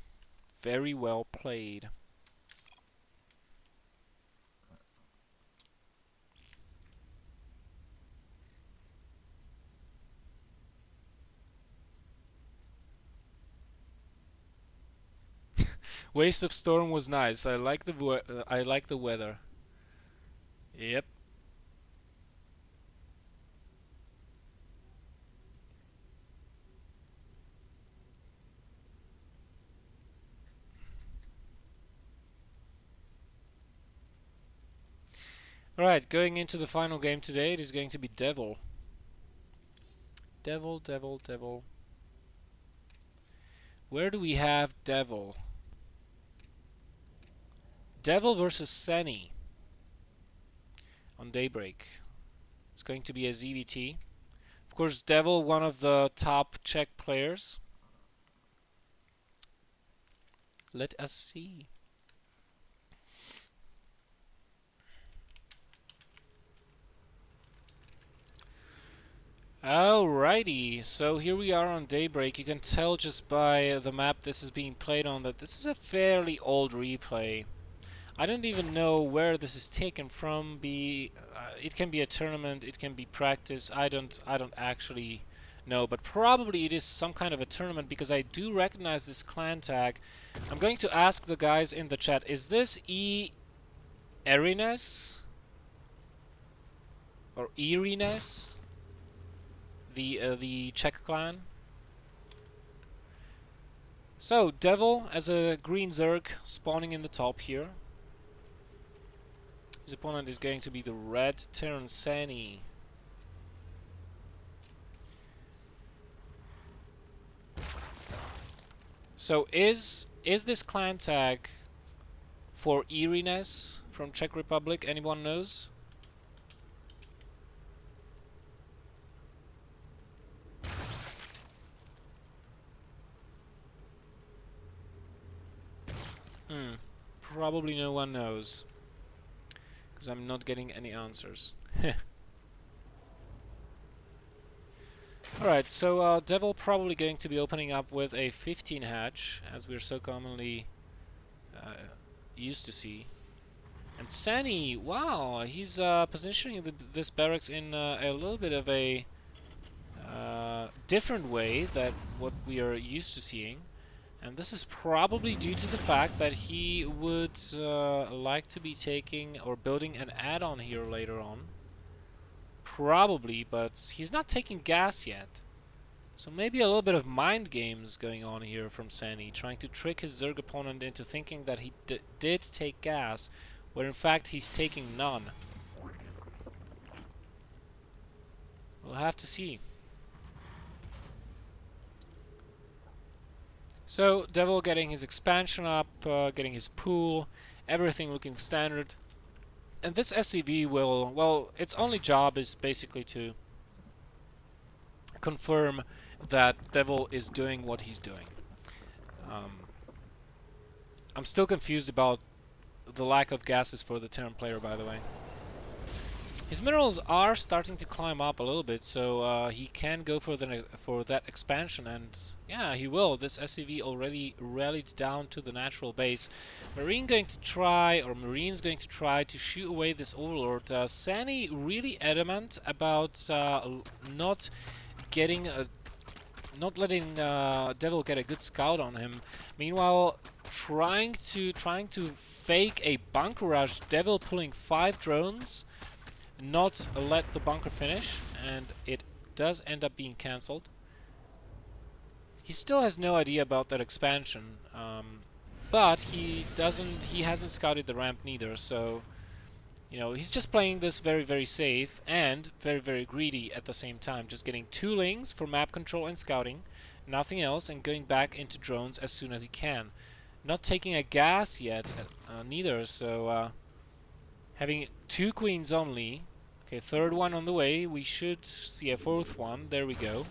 Very well played. Waste of Storm was nice. I like the weather. Yep. Alright, going into the final game today, it is going to be Devil. Devil, Devil, Devil. Where do we have Devil? Devil versus SeNi on Daybreak. It's going to be a ZVT. Of course, Devil, one of the top Czech players. Let us see. Alrighty, so here we are on Daybreak. You can tell just by the map this is being played on that this is a fairly old replay. I don't even know where this is taken from. It can be a tournament, it can be practice. I don't actually know, but probably it is some kind of a tournament because I do recognize this clan tag. I'm going to ask the guys in the chat: is this Erines or Irines? The Czech clan. So Devil as a green Zerg spawning in the top here. His opponent is going to be the red Terran SeNi. So is this clan tag for Irines from Czech Republic? Anyone knows? Probably no one knows, because I'm not getting any answers. Alright, so Devil probably going to be opening up with a 15 hatch, as we're so commonly used to see. And SeNi, wow, he's positioning this barracks in a little bit of a different way than what we are used to seeing. And this is probably due to the fact that he would like to be taking or building an add-on here later on. Probably, but he's not taking gas yet. So maybe a little bit of mind games going on here from SeNi, trying to trick his Zerg opponent into thinking that he did take gas, where in fact he's taking none. We'll have to see. So, Devil getting his expansion up, getting his pool, everything looking standard. And this SCV will, well, its only job is basically to confirm that Devil is doing what he's doing. I'm still confused about the lack of gases for the Terran player, by the way. His minerals are starting to climb up a little bit, so he can go for that expansion, and yeah, he will. This SCV already rallied down to the natural base. Marine's going to try to shoot away this Overlord. SeNi really adamant about not letting Devil get a good scout on him. Meanwhile, trying to fake a bunker rush. Devil pulling 5 drones. Not let the bunker finish, and it does end up being cancelled. He still has no idea about that expansion, but he hasn't scouted the ramp neither, so you know, he's just playing this very, very safe and very, very greedy at the same time, just getting 2 lings for map control and scouting, nothing else, and going back into drones as soon as he can. Not taking a gas yet neither, so having 2 queens only. Okay, 3rd one on the way. We should see a 4th one. There we go.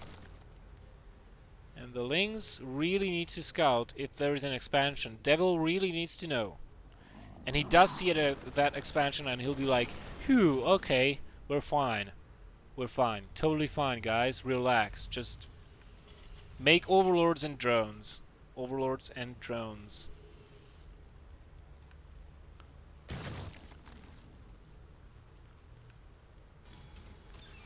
And the lings really need to scout if there is an expansion. Devil really needs to know. And he does see it, that expansion, and he'll be like, phew, okay, we're fine. We're fine. Totally fine, guys. Relax. Just make overlords and drones. Overlords and drones.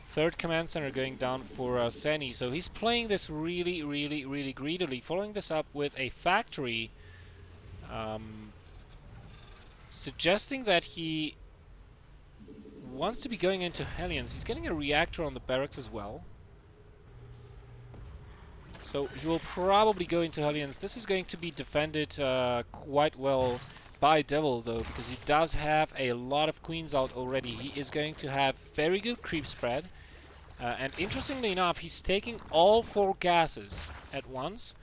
Third command center going down for SeNi. So he's playing this really, really, really greedily. Following this up with a factory. Suggesting that he wants to be going into Hellions. He's getting a reactor on the barracks as well. So he will probably go into Hellions. This is going to be defended quite well by Devil, though, because he does have a lot of queens out already. He is going to have very good creep spread. And interestingly enough, he's taking all 4 gases at once.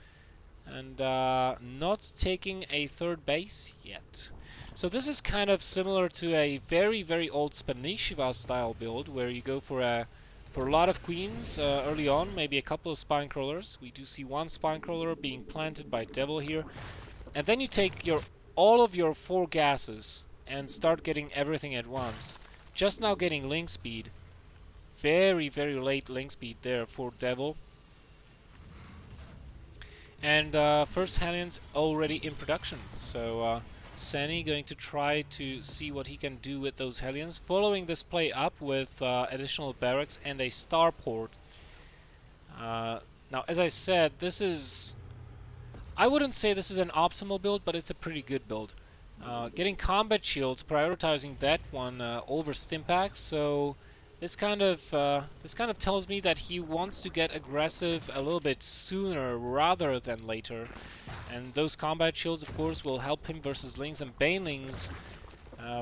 And not taking a third base yet. So this is kind of similar to a very, very old Spanishiva style build, where you go for a lot of queens early on, maybe a couple of spine crawlers. We do see 1 spine crawler being planted by Devil here. And then you take all of your 4 gases and start getting everything at once. Just now getting link speed. Very, very late link speed there for Devil. And first Hellions already in production. So SeNi going to try to see what he can do with those Hellions. Following this play up with additional barracks and a starport. Now, as I said, this is... I wouldn't say this is an optimal build, but it's a pretty good build. Getting combat shields, prioritizing that one over Stimpaks, so... This kind of tells me that he wants to get aggressive a little bit sooner rather than later, and those combat shields, of course, will help him versus Lings and Banelings,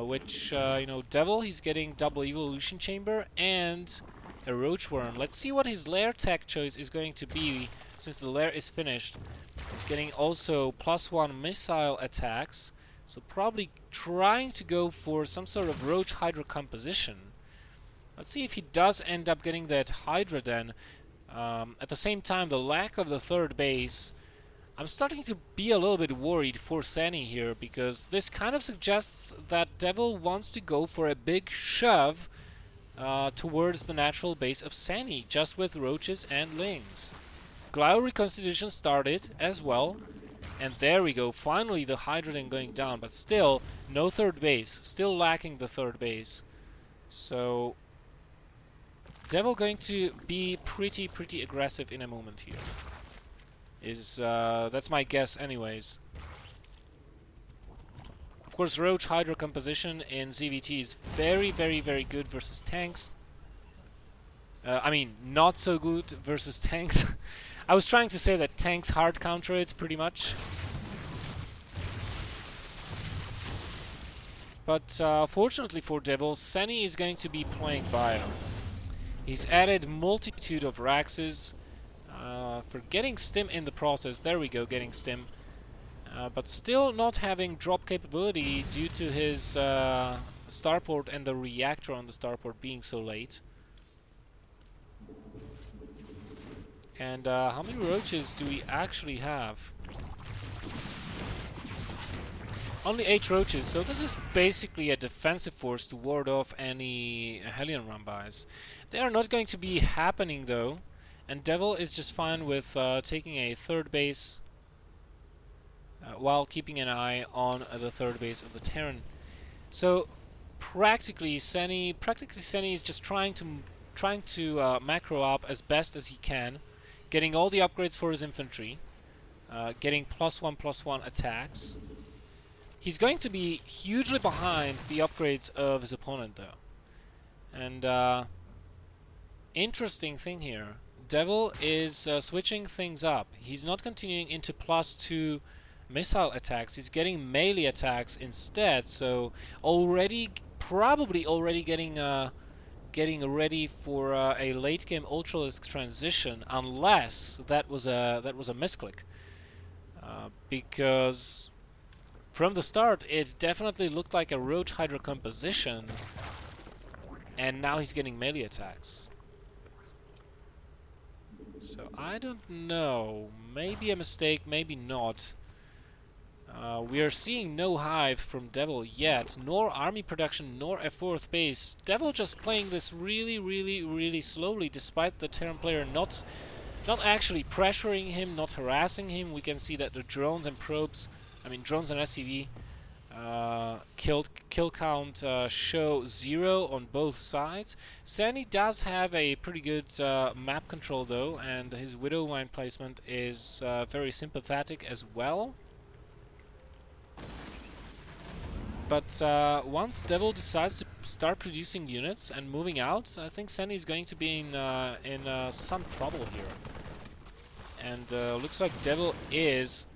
which you know, Devil, he's getting double evolution chamber and a roach worm. Let's see what his lair tech choice is going to be since the lair is finished. He's getting also +1 missile attacks, so probably trying to go for some sort of roach hydra composition. Let's see if he does end up getting that Hydra then. At the same time, the lack of the third base, I'm starting to be a little bit worried for SeNi here, because this kind of suggests that Devil wants to go for a big shove towards the natural base of SeNi, just with roaches and lings. Glio reconstitution started as well, and there we go, finally the Hydra then going down, but still no third base, still lacking the third base. So... Devil going to be pretty aggressive in a moment here. That's my guess anyways. Of course, Roach Hydra composition in ZVT is very good versus tanks. I mean, not so good versus tanks. I was trying to say that tanks hard counter it pretty much. But fortunately for Devil, SeNi is going to be playing Bio. He's added multitude of Raxes for getting Stim in the process. There we go, getting Stim. But still not having drop capability due to his starport and the reactor on the starport being so late. And how many roaches do we actually have? Only 8 roaches, so this is basically a defensive force to ward off any Hellion run-bys. They are not going to be happening though, and Devil is just fine with taking a third base while keeping an eye on the third base of the Terran. So practically SeNi is just trying to macro up as best as he can, getting all the upgrades for his infantry, getting +1/+1 attacks. He's going to be hugely behind the upgrades of his opponent, though. And interesting thing here, Devil is switching things up. He's not continuing into +2 missile attacks. He's getting melee attacks instead. So probably already getting ready for a late game Ultralisk transition, unless that was a misclick, because. From the start, it definitely looked like a Roach Hydra composition, and now he's getting melee attacks. So I don't know. Maybe a mistake, maybe not. We are seeing no hive from Devil yet, nor army production, nor a fourth base. Devil just playing this really slowly, despite the Terran player not actually pressuring him, not harassing him. We can see that the drones and probes, I mean drones and SCV, kill count show 0 on both sides. SeNi does have a pretty good map control though, and his Widow Mine placement is very sympathetic as well. But once Devil decides to start producing units and moving out, I think SeNi is going to be in some trouble here. And looks like Devil is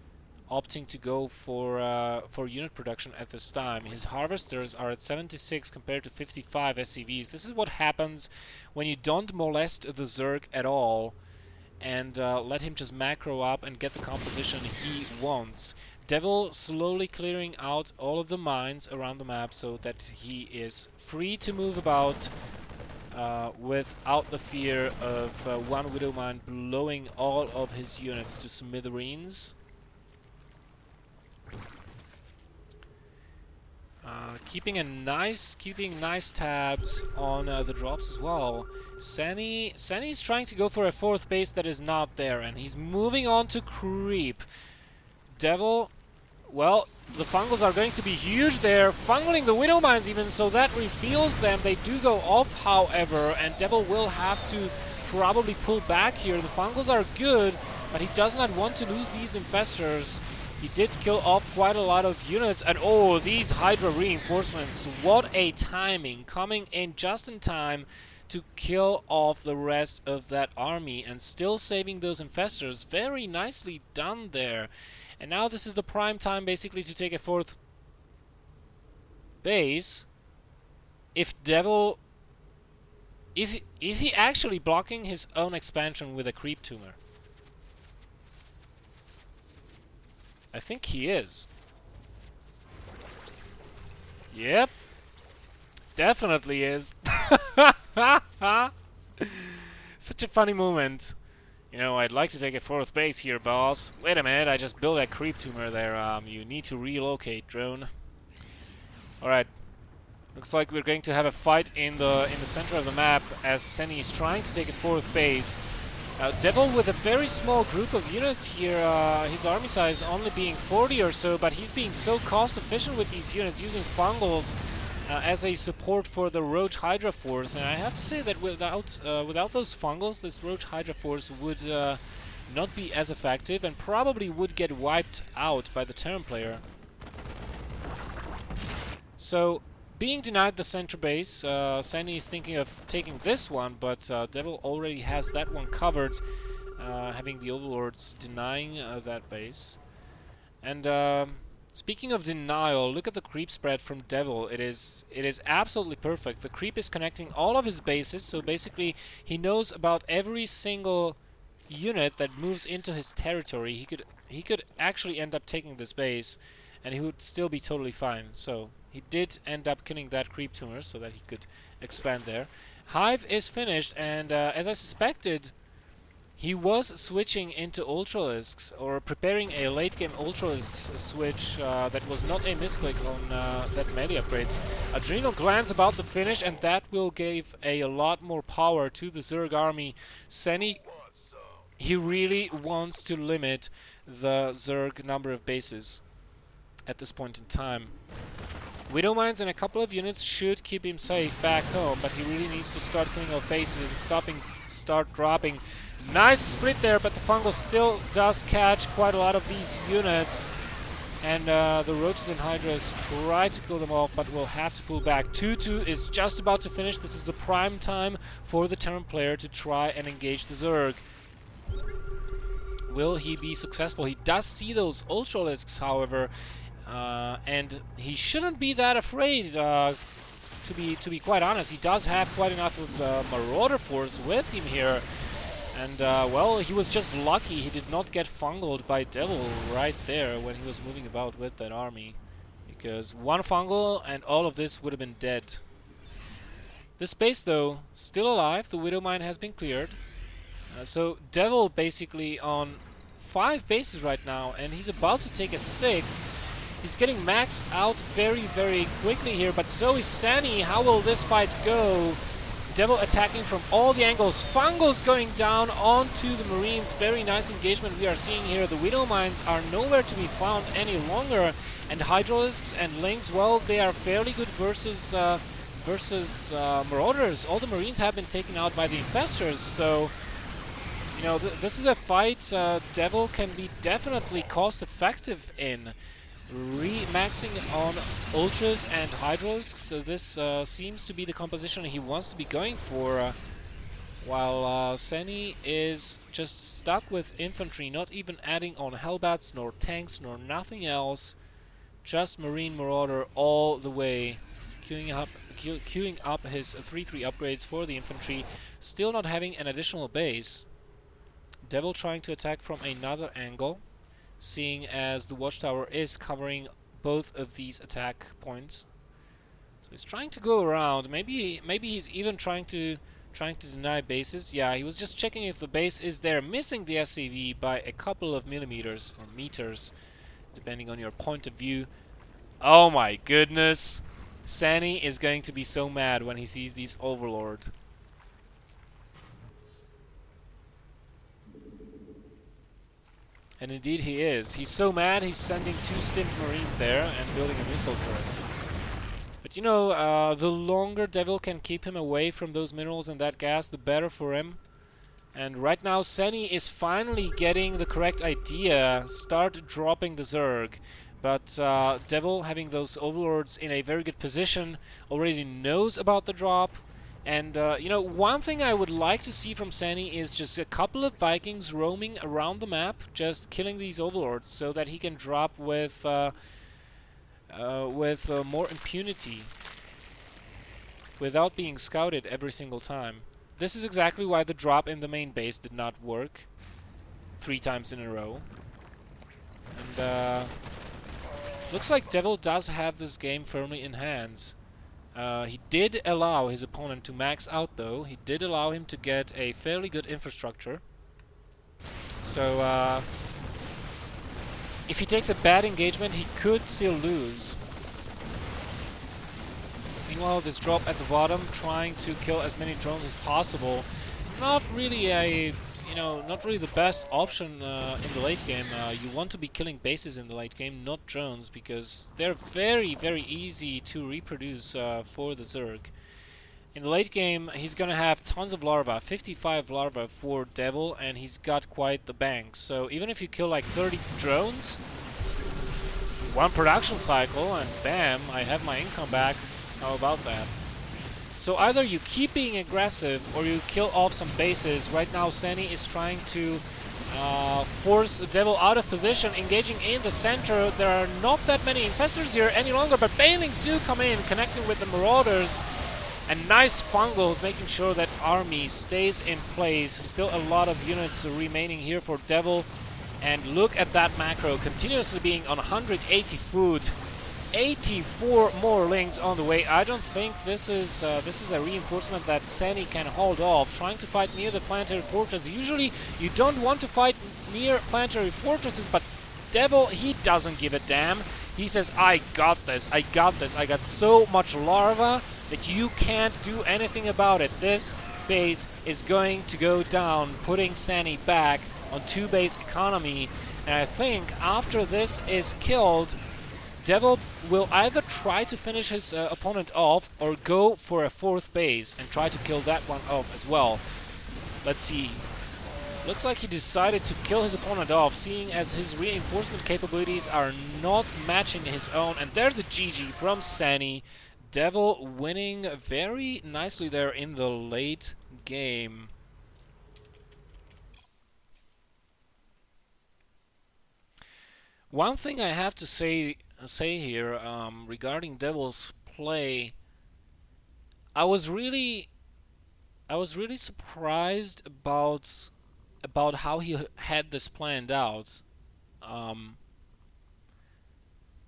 opting to go for unit production at this time. His harvesters are at 76 compared to 55 SCVs. This is what happens when you don't molest the Zerg at all and let him just macro up and get the composition he wants. Devil slowly clearing out all of the mines around the map so that he is free to move about without the fear of one Widow Mine blowing all of his units to smithereens. Keeping nice tabs on the drops as well. SeNi's trying to go for a fourth base that is not there, and he's moving on to creep. Devil, well, the fungals are going to be huge there, fungling the Widow Mines even, so that reveals them. They do go off, however, and Devil will have to probably pull back here. The fungals are good, but he does not want to lose these infestors. He did kill off quite a lot of units, and oh, these Hydra reinforcements, what a timing, coming in just in time to kill off the rest of that army and still saving those infestors. Very nicely done there. And now this is the prime time basically to take a fourth base. If Devil... Is he actually blocking his own expansion with a creep tumor? I think he is. Yep. Definitely is. Such a funny moment. You know, I'd like to take a fourth base here, boss. Wait a minute, I just built a creep tumor there. You need to relocate, drone. Alright. Looks like we're going to have a fight in the center of the map as SeNi is trying to take a fourth base. Devil with a very small group of units here, his army size only being 40 or so, but he's being so cost efficient with these units, using fungals as a support for the Roach Hydra force. And I have to say that without those fungals, this Roach Hydra force would not be as effective and probably would get wiped out by the Terran player. So, being denied the center base, SeNi is thinking of taking this one, but Devil already has that one covered, having the Overlords denying that base. And speaking of denial, look at the creep spread from Devil. It is absolutely perfect. The creep is connecting all of his bases, so basically he knows about every single unit that moves into his territory. He could actually end up taking this base, and he would still be totally fine. So he did end up killing that creep tumor so that he could expand there. Hive is finished, and as I suspected, he was switching into Ultralisks, or preparing a late-game Ultralisks switch that was not a misclick on that melee upgrades. Adrenal Glands about to finish, and that will give a lot more power to the Zerg army. SeNi, he really wants to limit the Zerg number of bases at this point in time. Widow Mines and a couple of units should keep him safe back home, but he really needs to start killing off bases and start dropping. Nice split there, but the fungal still does catch quite a lot of these units. And the Roaches and Hydras try to kill them off, but will have to pull back. 2-2 is just about to finish. This is the prime time for the Terran player to try and engage the Zerg. Will he be successful? He does see those Ultralisks, however, and he shouldn't be that afraid. To be quite honest, he does have quite enough of Marauder force with him here. And, well, he was just lucky he did not get fungaled by Devil right there when he was moving about with that army. Because one fungal and all of this would have been dead. This base, though, still alive. The Widow Mine has been cleared. So Devil basically on 5 bases right now, and he's about to take a 6th. He's getting maxed out very, very quickly here, but so is SeNi. How will this fight go? Devil attacking from all the angles. Fungals going down onto the Marines. Very nice engagement we are seeing here. The Widow Mines are nowhere to be found any longer. And Hydralisks and Lynx, well, they are fairly good versus Marauders. All the Marines have been taken out by the Infestors, so you know, this is a fight Devil can be definitely cost-effective in. Re-maxing on Ultras and Hydralisks, so this seems to be the composition he wants to be going for, while SeNi is just stuck with infantry, not even adding on Hellbats, nor tanks, nor nothing else. Just Marine Marauder all the way, queuing up his 3-3 upgrades for the infantry, still not having an additional base. Devil trying to attack from another angle, seeing as the watchtower is covering both of these attack points. So he's trying to go around. Maybe he's even trying to deny bases. Yeah, he was just checking if the base is there, missing the SCV by a couple of millimeters or meters, depending on your point of view. Oh my goodness! SeNi is going to be so mad when he sees these Overlord. And indeed he is. He's so mad he's sending 2 Stint Marines there and building a missile turret. But you know, the longer Devil can keep him away from those minerals and that gas, the better for him. And right now SeNi is finally getting the correct idea. Start dropping the Zerg. But Devil, having those Overlords in a very good position, already knows about the drop. And, you know, one thing I would like to see from SeNi is just a couple of Vikings roaming around the map, just killing these Overlords, so that he can drop with more impunity, without being scouted every single time. This is exactly why the drop in the main base did not work 3 times in a row. And, looks like Devil does have this game firmly in hands. He did allow his opponent to max out, though. He did allow him to get a fairly good infrastructure. So, if he takes a bad engagement, he could still lose. Meanwhile, this drop at the bottom, trying to kill as many drones as possible. Not really a, you know, not really the best option in the late game. You want to be killing bases in the late game, not drones, because they're very, very easy to reproduce for the Zerg. In the late game, he's gonna have tons of larvae, 55 larvae for Devil, and he's got quite the bank. So even if you kill like 30 drones, 1 production cycle, and bam, I have my income back. How about that? So either you keep being aggressive or you kill off some bases. Right now SeNi is trying to force Devil out of position, engaging in the center. There are not that many Infestors here any longer, but Banelings do come in, connecting with the Marauders. And nice Fungals, making sure that army stays in place. Still a lot of units remaining here for Devil. And look at that macro, continuously being on 180 food. 84 more Lynx on the way. I don't think this is a reinforcement that SeNi can hold off. Trying to fight near the planetary fortress. Usually you don't want to fight near planetary fortresses, but Devil, he doesn't give a damn. He says, I got this, I got this. I got so much larva that you can't do anything about it. This base is going to go down, putting SeNi back on 2-base economy. And I think after this is killed, Devil will either try to finish his opponent off or go for a 4th base and try to kill that one off as well. Let's see. Looks like he decided to kill his opponent off, seeing as his reinforcement capabilities are not matching his own. And there's the GG from SeNi. Devil winning very nicely there in the late game. One thing I have to say here regarding Devil's play, I was really surprised about how he had this planned out.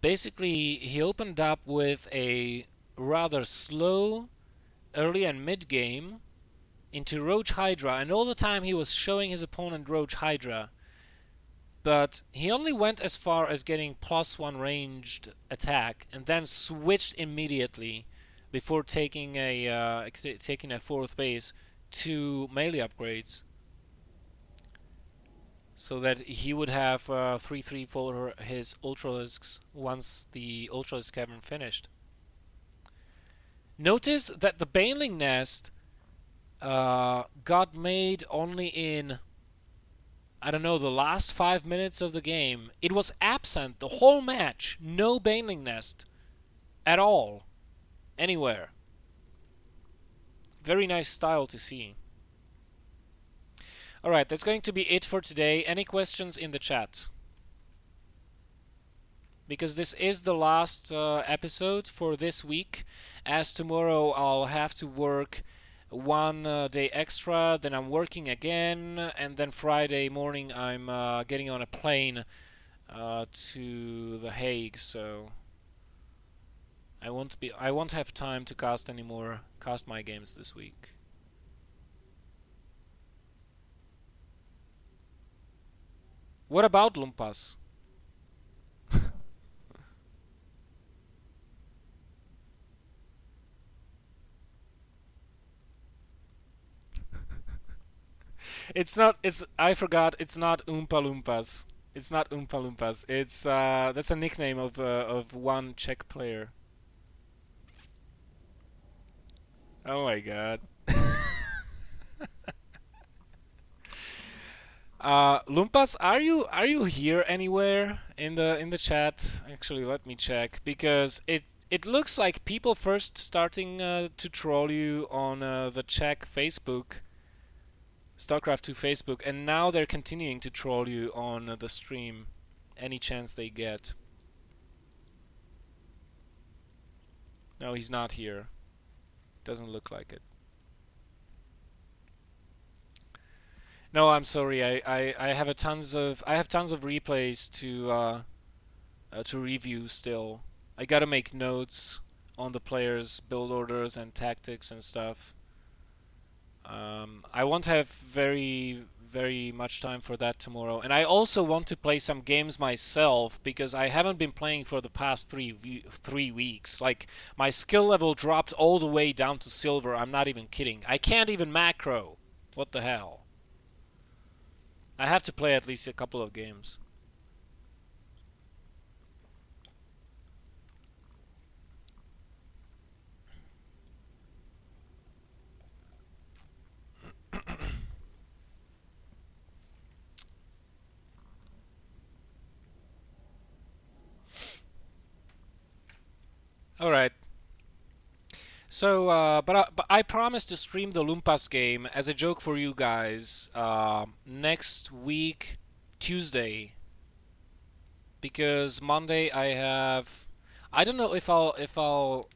Basically, he opened up with a rather slow early and mid game into Roach Hydra, and all the time he was showing his opponent Roach Hydra. but he only went as far as getting +1 ranged attack, and then switched immediately before taking a fourth base to melee upgrades, so that he would have 3/3 for his Ultralisks once the Ultralisk Cavern finished. Notice that the Baneling Nest got made only in, I don't know, the last 5 minutes of the game. It was absent the whole match. No Baneling Nest at all, anywhere. Very nice style to see. Alright, that's going to be it for today. Any questions in the chat? Because this is the last episode for this week, as tomorrow I'll have to work one day extra, then I'm working again, and then Friday morning I'm getting on a plane to The Hague, so I won't have time to cast my games this week. What about Lumpas? I forgot, it's not Oompa Loompas. It's not Oompa Loompas. It's that's a nickname of one Czech player. Oh my god. Lumpas, are you here anywhere in the chat? Actually, let me check, because it looks like people first starting to troll you on the Czech Facebook, StarCraft 2 Facebook, and now they're continuing to troll you on the stream any chance they get. No, he's not here. Doesn't look like it. No, I'm sorry. I have tons of replays to review still. I gotta make notes on the players' build orders and tactics and stuff. I won't have very much time for that tomorrow, and I also want to play some games myself, because I haven't been playing for the past 3 weeks. Like, my skill level dropped all the way down to silver. I'm not even kidding. I can't even macro. What the hell? I have to play at least a couple of games. Alright. So, but I promised to stream the Lumpas game as a joke for you guys next week, Tuesday. Because Monday I don't know if I'll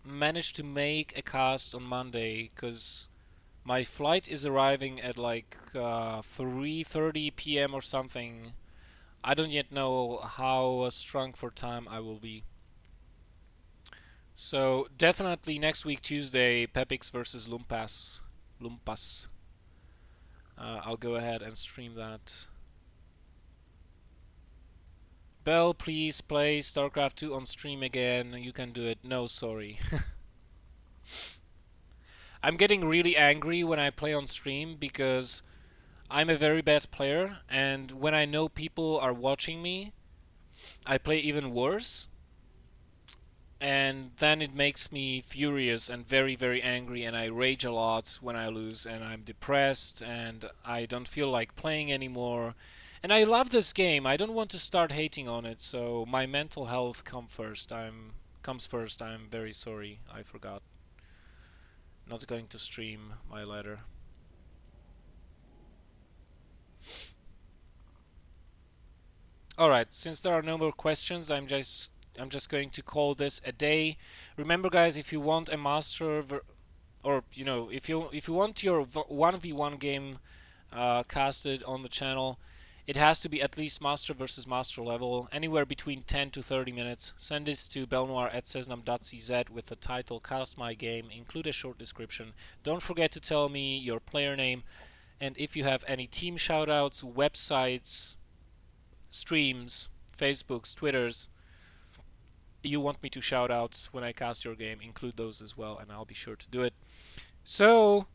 manage to make a cast on Monday, because my flight is arriving at like 3:30 p.m. or something. I don't yet know how strung for time I will be. So definitely next week Tuesday, Pepix versus Lumpas. I'll go ahead and stream that. Bell, please play StarCraft 2 on stream again. You can do it. No, sorry. I'm getting really angry when I play on stream, because I'm a very bad player, and when I know people are watching me, I play even worse. And then it makes me furious and very angry, and I rage a lot when I lose, and I'm depressed, and I don't feel like playing anymore. And I love this game. I don't want to start hating on it, so my mental health comes first. I'm very sorry. I forgot. Not going to stream my letter. Alright, since there are no more questions, I'm just going to call this a day. Remember, guys, if you want a master or if you want your 1v1 game casted on the channel, it has to be at least master versus master level, anywhere between 10 to 30 minutes. Send it to BelleNOiR@sesnam.cz with the title "Cast My Game." Include a short description. Don't forget to tell me your player name, and if you have any team shoutouts, websites, streams, Facebooks, Twitters, you want me to shout out when I cast your game, include those as well, and I'll be sure to do it. So,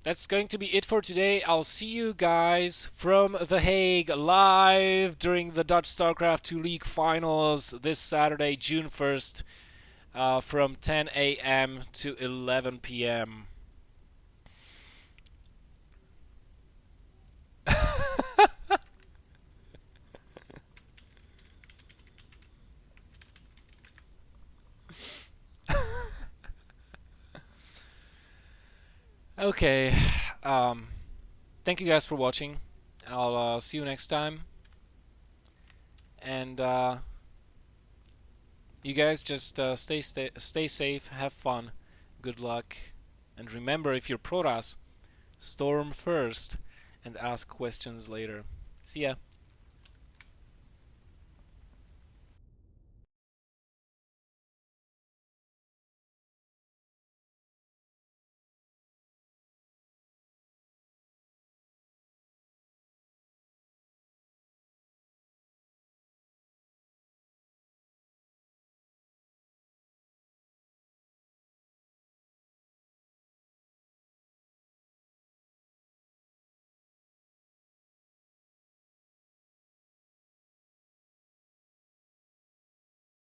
that's going to be it for today. I'll see you guys from The Hague live during the Dutch StarCraft 2 League Finals this Saturday, June 1st, from 10 a.m. to 11 p.m. Okay, thank you guys for watching. I'll see you next time. And you guys just stay safe, have fun, good luck, and remember, if you're Protoss, storm first and ask questions later. See ya.